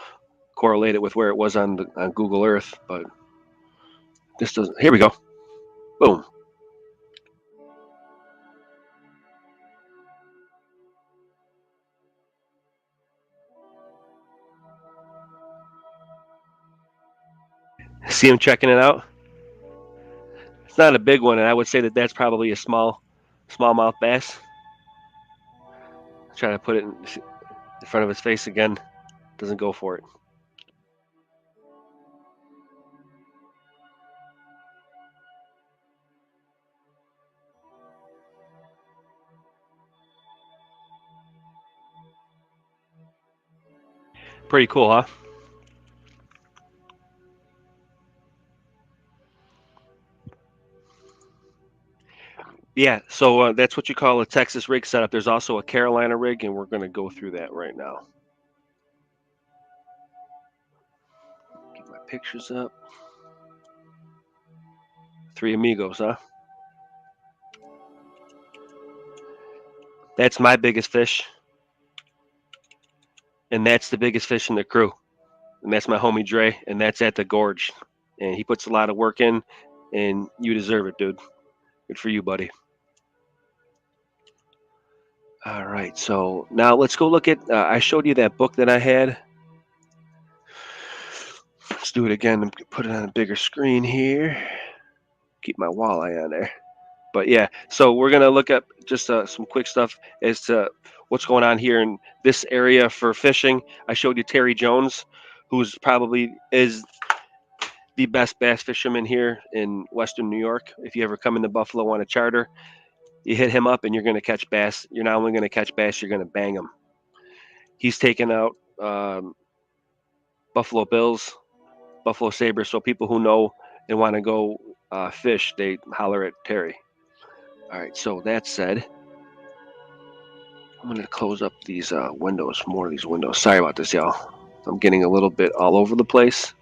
correlate it with where it was on Google Earth, but this doesn't. Here we go. Boom. See him checking it out? It's not a big one, and I would say that that's probably a smallmouth bass. Try to put it in front of his face again. Doesn't go for it. Pretty cool, huh? Yeah, so that's what you call a Texas rig setup. There's also a Carolina rig, and we're going to go through that right now. Get my pictures up. Three amigos, huh? That's my biggest fish. And that's the biggest fish in the crew. And that's my homie Dre, and that's at the gorge. And he puts a lot of work in, and you deserve it, dude. Good for you, buddy. All right, so now let's go look at, I showed you that book that I had. Let's do it again. Put it on a bigger screen here. Keep my walleye on there. But yeah, so we're going to look at just some quick stuff as to what's going on here in this area for fishing. I showed you Terry Jones, who's probably is the best bass fisherman here in Western New York. If you ever come into Buffalo on a charter, you hit him up and you're going to catch bass. You're not only going to catch bass, you're going to bang them. He's taken out Buffalo Bills, Buffalo Sabres. So people who know and want to go fish, they holler at Terry. All right, so that said, I'm going to close up these windows, more of these windows. Sorry about this, y'all. I'm getting a little bit all over the place.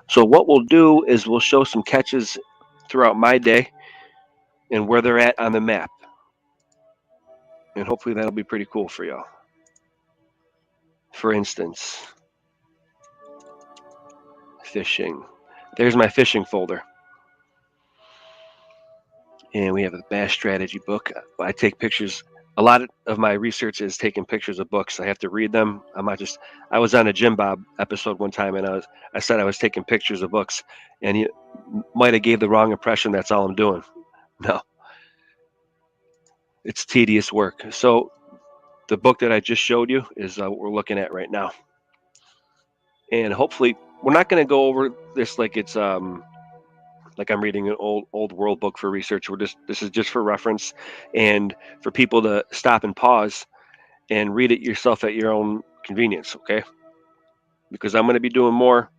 So what we'll do is we'll show some catches throughout my day and where they're at on the map. And hopefully that'll be pretty cool for y'all. For instance, fishing. There's my fishing folder. And we have a bass strategy book. I take pictures. A lot of my research is taking pictures of books. I have to read them. I was on a Jim Bob episode one time, and I said I was taking pictures of books, and you might have gave the wrong impression. That's all I'm doing. No, it's tedious work. So the book that I just showed you is what we're looking at right now, and hopefully we're not going to go over this like it's like I'm reading an old world book for research. This is just for reference and for people to stop and pause and read it yourself at your own convenience, okay? Because I'm going to be doing more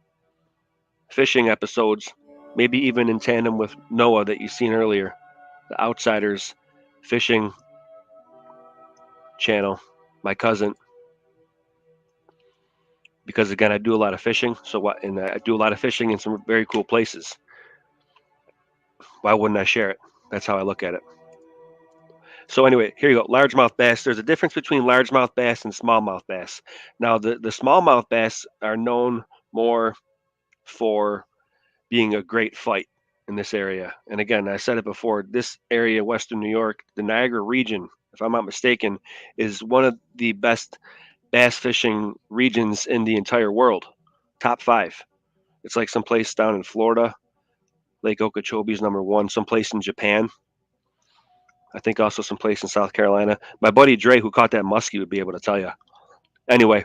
fishing episodes, maybe even in tandem with Noah that you've seen earlier, the Outsiders Fishing channel, my cousin. Because again, I do a lot of fishing, and I do a lot of fishing in some very cool places. Why wouldn't I share it? That's how I look at it. So anyway, here you go. Largemouth bass. There's a difference between largemouth bass and smallmouth bass. Now, the smallmouth bass are known more for being a great fight in this area. And again, I said it before, this area, Western New York, the Niagara region, if I'm not mistaken, is one of the best bass fishing regions in the entire world. Top 5. It's like someplace down in Florida. Lake Okeechobee is number 1. Someplace in Japan. I think also someplace in South Carolina. My buddy Dre, who caught that muskie, would be able to tell you. Anyway,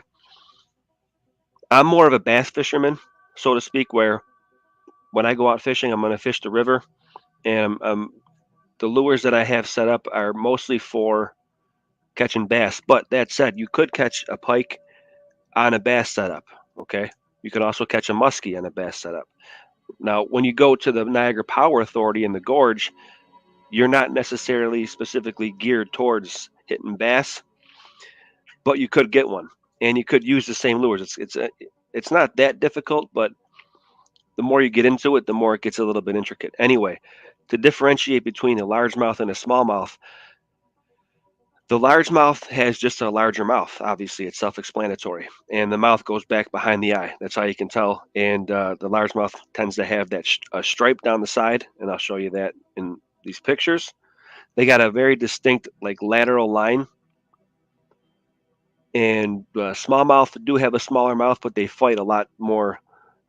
I'm more of a bass fisherman. so to speak, where when I go out fishing, I'm going to fish the river, and the lures that I have set up are mostly for catching bass. But that said, you could catch a pike on a bass setup. Okay, you could also catch a muskie on a bass setup. Now, when you go to the Niagara Power Authority in the gorge, you're not necessarily specifically geared towards hitting bass, but you could get one, and you could use the same lures. It's not that difficult, but the more you get into it, the more it gets a little bit intricate. Anyway, to differentiate between a largemouth and a smallmouth, the largemouth has just a larger mouth. Obviously, it's self-explanatory, and the mouth goes back behind the eye. That's how you can tell. And the largemouth tends to have that stripe down the side, and I'll show you that in these pictures. They got a very distinct, like, lateral line. And smallmouth do have a smaller mouth, but they fight a lot more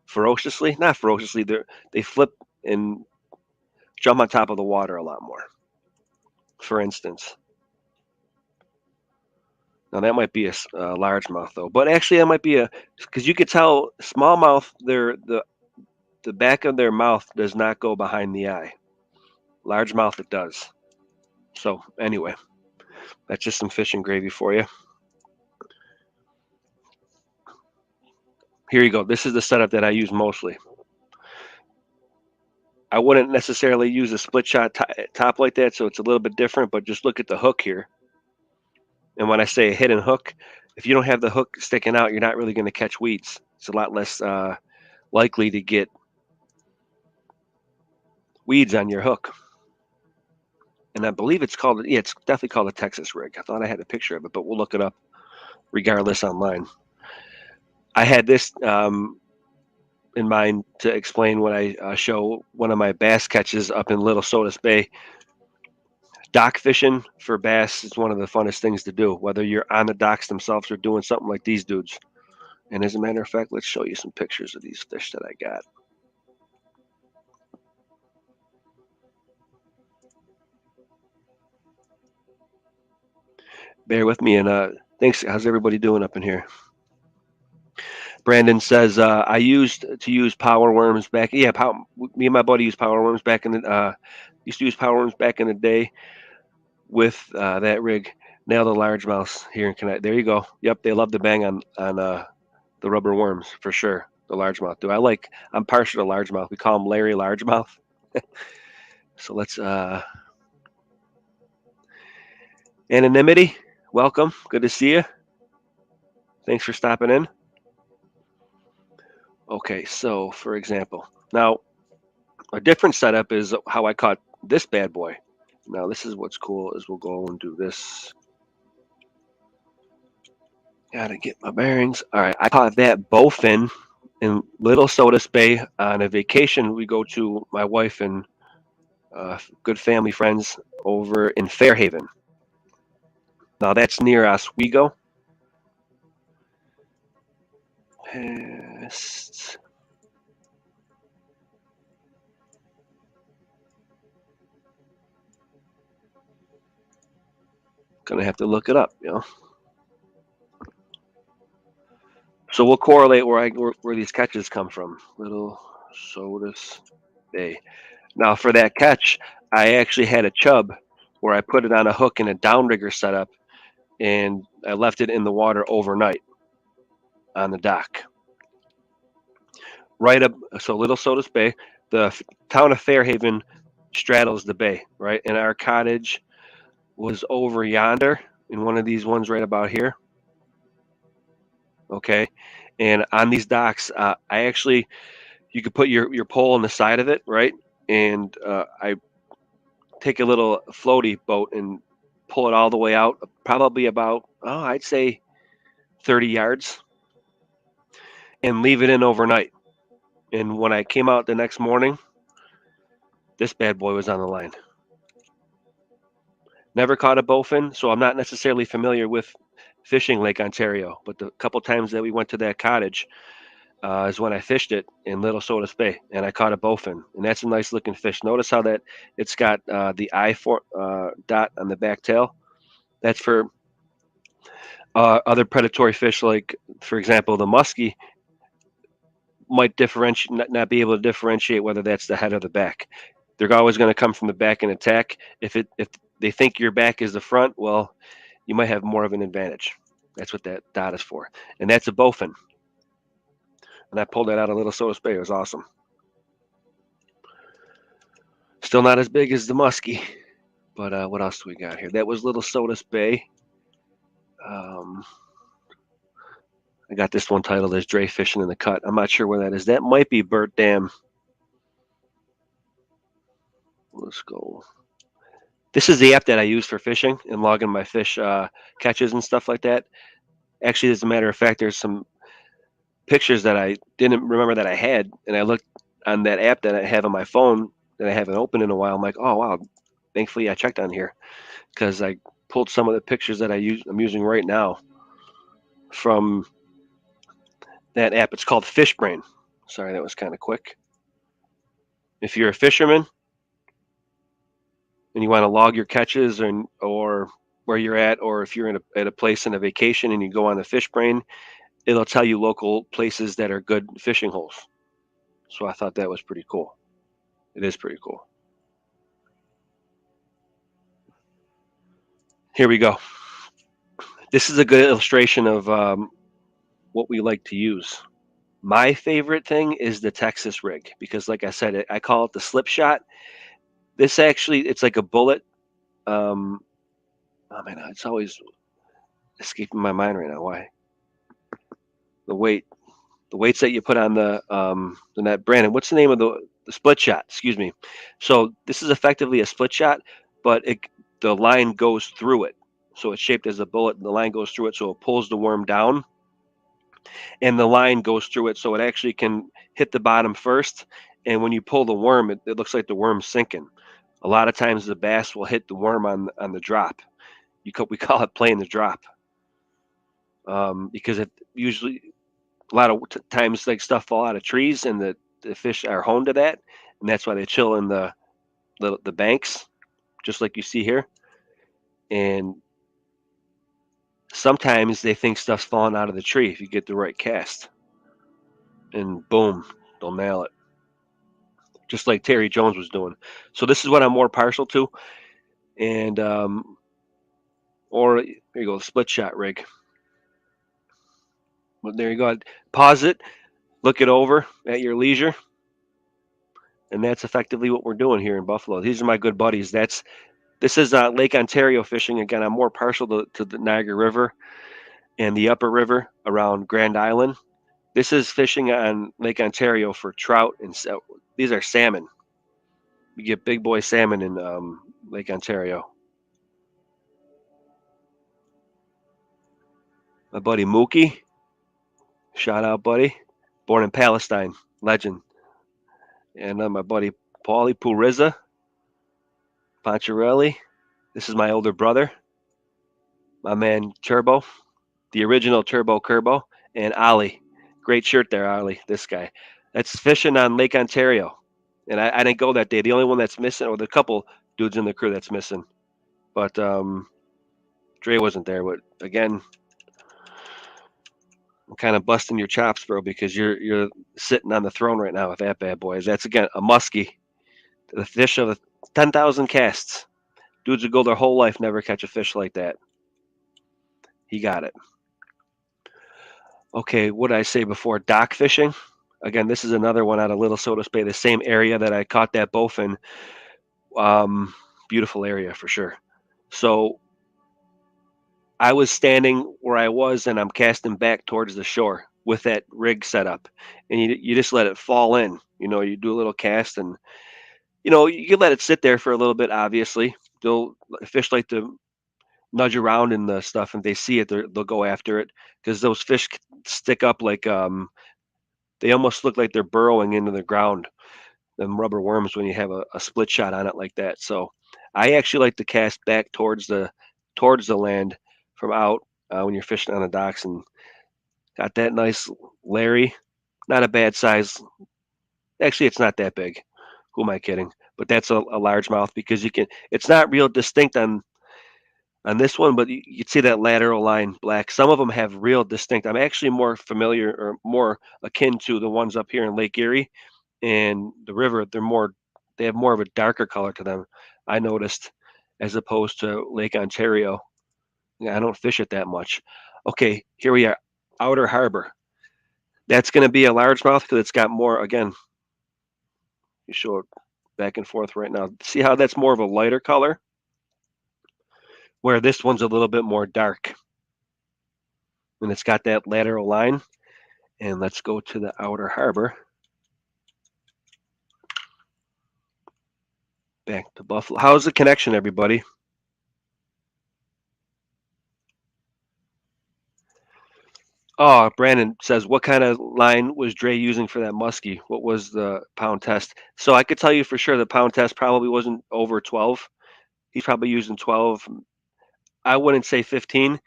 ferociously. Not ferociously. They flip and jump on top of the water a lot more. For instance. Now that might be a largemouth though, but actually that might be because you could tell smallmouth, the back of their mouth does not go behind the eye. Largemouth it does. So anyway, that's just some fishing gravy for you. Here you go. This is the setup that I use mostly. I wouldn't necessarily use a split shot top like that, so it's a little bit different, but just look at the hook here. And when I say a hidden hook, if you don't have the hook sticking out, you're not really going to catch weeds. It's a lot less likely to get weeds on your hook. And I believe it's called, yeah, it's definitely called a Texas rig. I thought I had a picture of it, but we'll look it up regardless online. I had this in mind to explain when I show one of my bass catches up in Little Sodas Bay. Dock fishing for bass is one of the funnest things to do, whether you're on the docks themselves or doing something like these dudes. And as a matter of fact, let's show you some pictures of these fish that I got. Bear with me, and thanks. How's everybody doing up in here? Brandon says, I used to use power worms back. Yeah, me and my buddy used power worms back in the used to use power worms back in the day with that rig. Nail the largemouths here in Connecticut. There you go. Yep, they love to bang on the rubber worms for sure. The largemouth do. I'm partial to largemouth. We call him Larry Largemouth. So let's Anonymity, welcome. Good to see you. Thanks for stopping in. Okay, so for example, now a different setup is how I caught this bad boy. Now this is what's cool is we'll go and do this. Gotta get my bearings. All right, I caught that bowfin in Little Sodas Bay on a vacation. We go to my wife and good family friends over in Fairhaven. Now that's near Oswego. Gonna have to look it up, you know. So we'll correlate where these catches come from. Little Sodas Bay. Now for that catch, I actually had a chub where I put it on a hook in a downrigger setup, and I left it in the water overnight on the dock. Right up, so Little Sodas Bay, the town of Fairhaven straddles the bay, right? And our cottage was over yonder in one of these ones right about here. Okay, and on these docks, you could put your pole on the side of it, right? And I take a little floaty boat and pull it all the way out, probably about, I'd say 30 yards, and leave it in overnight. And when I came out the next morning, this bad boy was on the line. Never caught a bowfin, so I'm not necessarily familiar with fishing Lake Ontario, but the couple times that we went to that cottage is when I fished it in Little Sodas Bay, and I caught a bowfin, and that's a nice looking fish. Notice how that it's got the eye dot on the back tail. That's for other predatory fish, like, for example, the muskie. might differentiate, not be able to differentiate whether that's the head or the back. They're always going to come from the back and attack. If they think your back is the front, well, you might have more of an advantage. That's what that dot is for. And that's a bowfin. And I pulled that out of Little Sodas Bay. It was awesome. Still not as big as the muskie. But what else do we got here? That was Little Sodas Bay. I got this one titled as Dre Fishing in the Cut. I'm not sure where that is. That might be Burt Dam. Let's go. This is the app that I use for fishing and logging my fish catches and stuff like that. Actually, as a matter of fact, there's some pictures that I didn't remember that I had, and I looked on that app that I have on my phone that I haven't opened in a while. I'm like, oh wow, thankfully I checked on here because I pulled some of the pictures that I'm using right now from that app. It's called FishBrain. Sorry, that was kind of quick. If you're a fisherman and you want to log your catches or where you're at, or if you're at a place in a vacation and you go on the FishBrain, it'll tell you local places that are good fishing holes. So I thought that was pretty cool. It is pretty cool. Here we go. This is a good illustration of what we like to use. My favorite thing is the Texas rig because, like I said, I call it the slip shot. This actually, it's like a bullet. Oh man, it's always escaping my mind right now. Why? The weights that you put on the net. Brandon, what's the name of the split shot? Excuse me. So this is effectively a split shot, but the line goes through it. So it's shaped as a bullet, and the line goes through it, so it pulls the worm down, and the line goes through it, so it actually can hit the bottom first. And when you pull the worm, it looks like the worm's sinking. A lot of times the bass will hit the worm on the drop. We call it playing the drop, because it usually a lot of times like stuff fall out of trees, and the fish are home to that, and that's why they chill in the banks, just like you see here. And sometimes they think stuff's falling out of the tree if you get the right cast, and boom, they'll nail it, just like Terry Jones was doing. So this is what I'm more partial to. And or here you go, split shot rig. Well, there you go. Pause it, look it over at your leisure, and that's effectively what we're doing here in Buffalo. These are my good buddies. This is Lake Ontario fishing. Again, I'm more partial to the Niagara River and the upper river around Grand Island. This is fishing on Lake Ontario for trout, and these are salmon. You get big boy salmon in Lake Ontario. My buddy Mookie, shout out, buddy. Born in Palestine, legend. And my buddy Paulie Puriza, Poncherelli. This is my older brother. My man Turbo, the original Turbo Kerbo, and Ollie. Great shirt there, Ollie, this guy. That's fishing on Lake Ontario. And I didn't go that day. The only one that's missing, or the couple dudes in the crew that's missing. But Dre wasn't there. But again, I'm kind of busting your chops, bro, because you're sitting on the throne right now with that bad boy. That's, again, a muskie. The fish of 10,000 casts. Dudes would go their whole life, never catch a fish like that. He got it. Okay, what did I say before? Dock fishing. Again, this is another one out of Little Sodas Bay, the same area that I caught that bowfin. Beautiful area for sure. So I was standing where I was, and I'm casting back towards the shore with that rig set up. And you just let it fall in. You do a little cast, and, you can let it sit there for a little bit, obviously. Fish like to nudge around in the stuff, and they see it, they'll go after it, because those fish stick up like they almost look like they're burrowing into the ground, them rubber worms, when you have a split shot on it like that. So I actually like to cast back towards the land from out when you're fishing on the docks, and got that nice Larry, not a bad size. Actually, it's not that big. Who am I kidding? But that's a largemouth, because it's not real distinct on on this one, but you'd see that lateral line black. Some of them have real distinct. I'm actually more familiar or more akin to the ones up here in Lake Erie and the river. They have more of a darker color to them, I noticed, as opposed to Lake Ontario. Yeah, I don't fish it that much. Okay, here we are, Outer Harbor. That's going to be a largemouth because it's got more, again, you show it back and forth right now. See how that's more of a lighter color? Where this one's a little bit more dark. And it's got that lateral line. And let's go to the Outer Harbor. Back to Buffalo. How's the connection, everybody? Oh, Brandon says, what kind of line was Dre using for that muskie? What was the pound test? So I could tell you for sure the pound test probably wasn't over 12. He's probably using 12. I wouldn't say 15.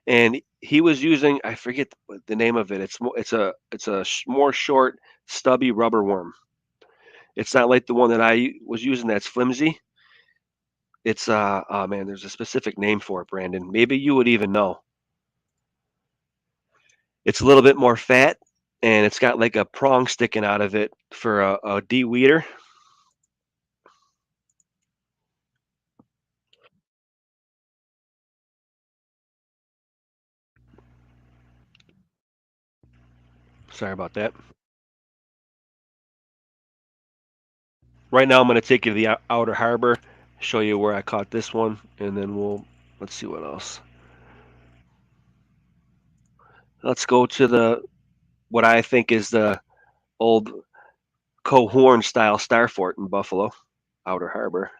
And he was using, I forget the name of it. It's a more short, stubby rubber worm. It's not like the one that I was using that's flimsy. It's oh man, there's a specific name for it, Brandon. Maybe you would even know. It's a little bit more fat, and it's got like a prong sticking out of it for a de-weeder. Sorry about that. Right now, I'm going to take you to the Outer Harbor, show you where I caught this one, and then let's see what else. Let's go to what I think is the old Cohorn style Star Fort in Buffalo, Outer Harbor.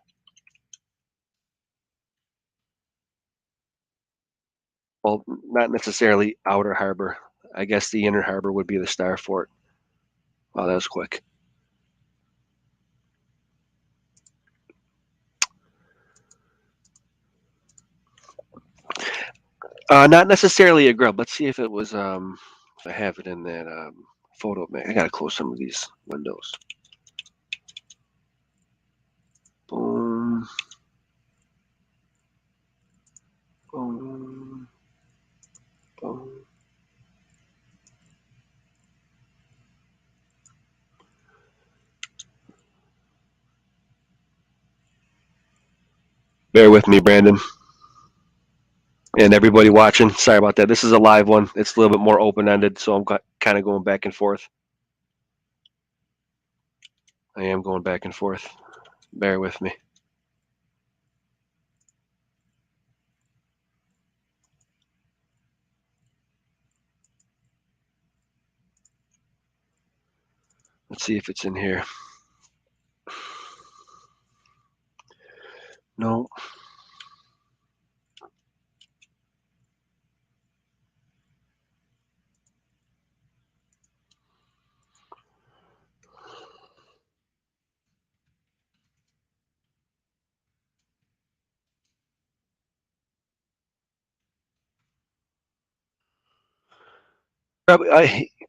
Well, not necessarily Outer Harbor. I guess the Inner Harbor would be the Star Fort. Wow, that was quick. Not necessarily a grub. Let's see if it was if I have it in that photo. Man, I gotta close some of these windows. Boom. Boom. Boom. Bear with me, Brandon. And everybody watching, sorry about that. This is a live one. It's a little bit more open-ended, so I'm kind of going back and forth. I am going back and forth. Bear with me. Let's see if it's in here. No.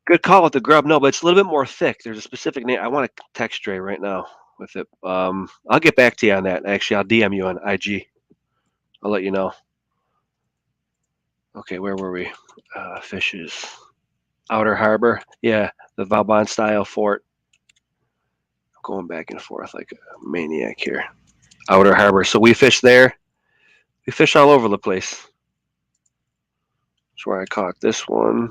Good call with the grub. No, but it's a little bit more thick. There's a specific name. I want a text tray right now with it. I'll get back to you on that. Actually, I'll DM you on IG. I'll let you know. Okay, where were we? Fishes. Outer Harbor. Yeah, the Vauban style fort. I'm going back and forth like a maniac here. Outer Harbor. So we fish there. We fish all over the place. That's where I caught this one.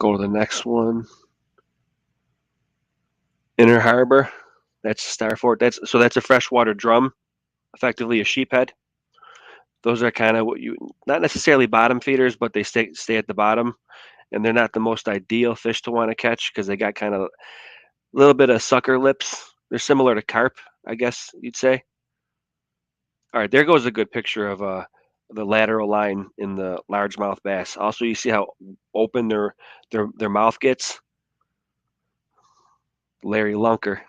Go to the next one. Inner Harbor. That's Star Fort. That's a freshwater drum, effectively a sheephead. Those are kind of what you, not necessarily bottom feeders, but they stay at the bottom, and they're not the most ideal fish to want to catch because they got kind of a little bit of sucker lips. They're similar to carp, I guess you'd say. All right, there goes a good picture of the lateral line in the largemouth bass. Also, you see how open their mouth gets. Larry Lunker,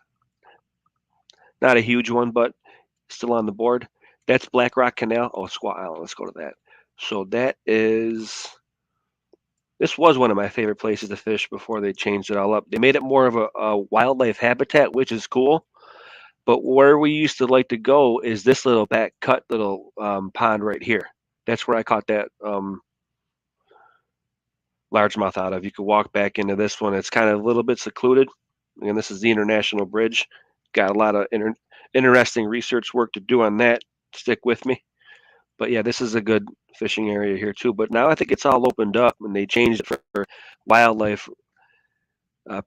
not a huge one, but still on the board. That's Black Rock Canal. Oh, Squaw Island. Let's go to that. So that is This was one of my favorite places to fish before they changed it all up. They made it more of a wildlife habitat, which is cool. But where we used to like to go is this little back cut little pond right here. That's where I caught that largemouth out of. You could walk back into this one. It's kind of a little bit secluded. And this is the International Bridge. Got a lot of interesting research work to do on that. Stick with me. But yeah, this is a good fishing area here too. But now I think it's all opened up and they changed it for wildlife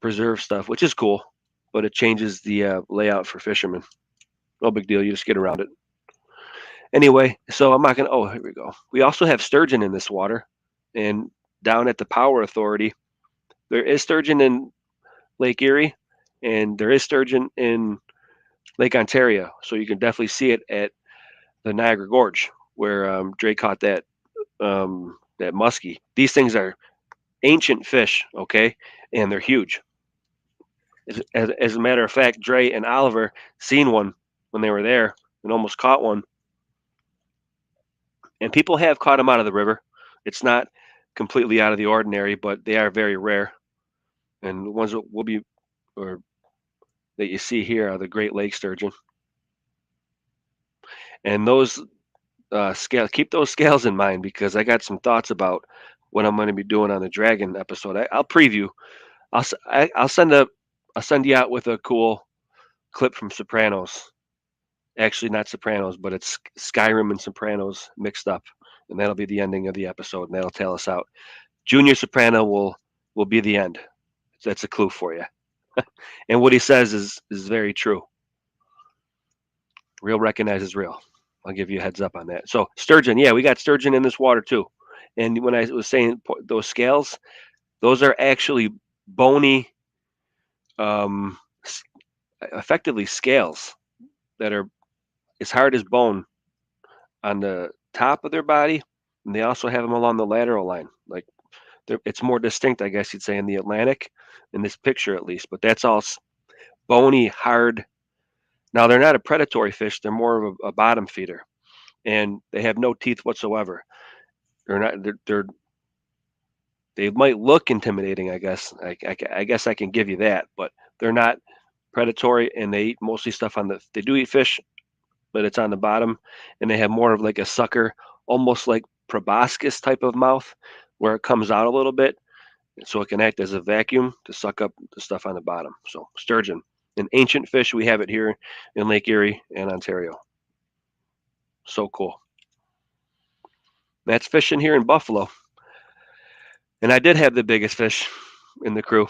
preserve stuff, which is cool. But it changes the layout for fishermen. No big deal. You just get around it. Anyway, so I'm not going to. Oh, here we go. We also have sturgeon in this water. And down at the Power Authority, there is sturgeon in Lake Erie, and there is sturgeon in Lake Ontario. So you can definitely see it at the Niagara Gorge, where Dre caught that muskie. These things are ancient fish, okay, and they're huge. As a matter of fact, Dre and Oliver seen one when they were there and almost caught one. And people have caught them out of the river. It's not completely out of the ordinary, but they are very rare. And the ones that will be, or that you see here, are the Great Lake sturgeon. And those scales, keep those scales in mind because I got some thoughts about what I'm going to be doing on the dragon episode. I'll preview. I'll send you out with a cool clip from Sopranos. Actually, not Sopranos, but it's Skyrim and Sopranos mixed up, and that'll be the ending of the episode, and that'll tell us out. Junior Soprano will be the end. That's a clue for you. And what he says is very true. Real recognizes real. I'll give you a heads up on that. So sturgeon, yeah, we got sturgeon in this water too. And when I was saying those scales, those are actually bony, effectively scales that are as hard as bone on the top of their body, and they also have them along the lateral line. Like it's more distinct, I guess you'd say, in the Atlantic, in this picture at least. But that's all bony, hard. Now they're not a predatory fish; they're more of a bottom feeder, and they have no teeth whatsoever. They're not. They might look intimidating, I guess. I guess I can give you that, but they're not predatory, and they eat mostly stuff on the. They do eat fish, but it's on the bottom, and they have more of like a sucker, almost like proboscis type of mouth, where it comes out a little bit, so it can act as a vacuum to suck up the stuff on the bottom. So sturgeon, an ancient fish. We have it here in Lake Erie and Ontario. So cool. That's fishing here in Buffalo. And I did have the biggest fish in the crew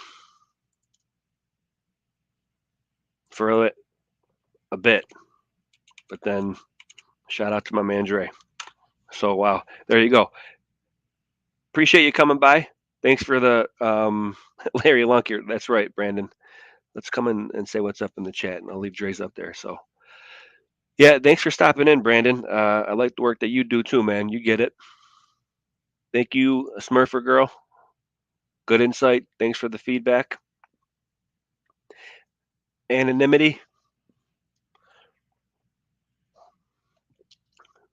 for a bit. But then shout out to my man Dre. So wow, there you go. Appreciate you coming by. Thanks for the Larry Lunker. That's right, Brandon. Let's come in and say what's up in the chat, and I'll leave Dre's up there. So yeah, thanks for stopping in, Brandon. I like the work that you do too, man. You get it. Thank you, Smurfer girl. Good insight. Thanks for the feedback. Anonymity.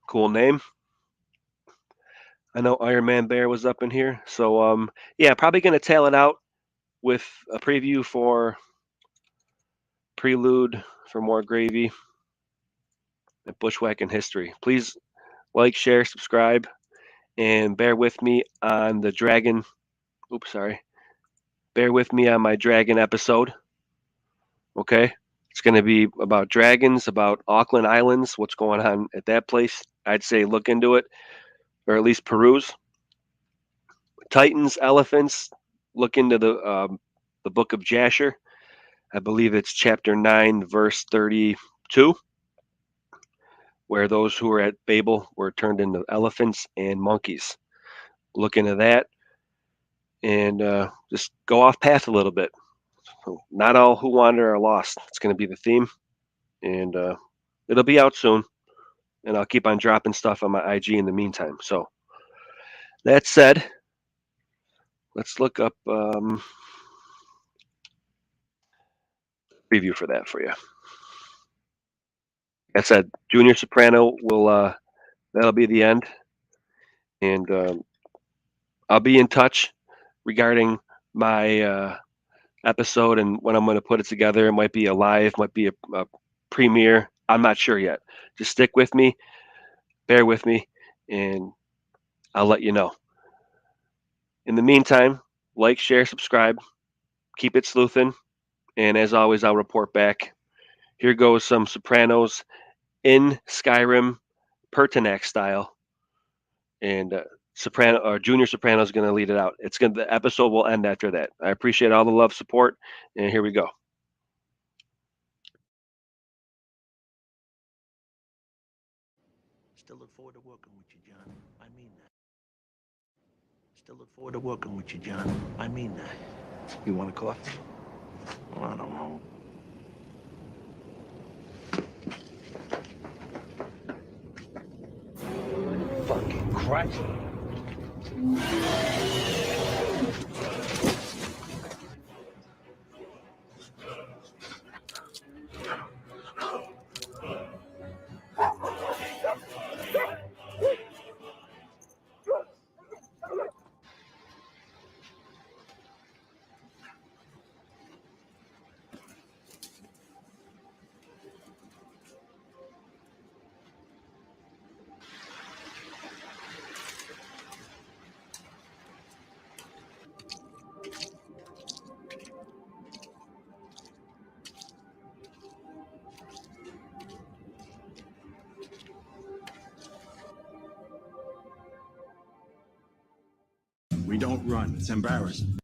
Cool name. I know Iron Man Bear was up in here. So yeah, probably gonna tail it out with a preview for Prelude for More Gravy and Bushwhacking History. Please like, share, subscribe, and bear with me on the dragon. Oops, sorry. Bear with me on my dragon episode. Okay. It's going to be about dragons, about Auckland Islands, what's going on at that place. I'd say look into it, or at least peruse. Titans, elephants, look into the book of Jasher. I believe it's chapter 9, verse 32, where those who were at Babel were turned into elephants and monkeys. Look into that and just go off path a little bit. So not all who wander are lost. It's going to be the theme, and it'll be out soon. And I'll keep on dropping stuff on my IG in the meantime. So that said, let's look up preview for that for you. Like I said, Junior Soprano will that'll be the end, and I'll be in touch regarding my episode and when I'm going to put it together. It might be a live, might be a premiere. I'm not sure yet. Just stick with me, bear with me, and I'll let you know. In the meantime, like, share, subscribe, keep it sleuthing, and as always, I'll report back. Here goes some Sopranos in Skyrim, Pertinax style, and Junior Soprano is going to lead it out. The episode will end after that. I appreciate all the love, support, and here we go. Still look forward to working with you, John. I mean that. Still look forward to working with you, John. I mean that. You want a coffee? Well, I don't know. Fucking Christ. We don't run. It's embarrassing.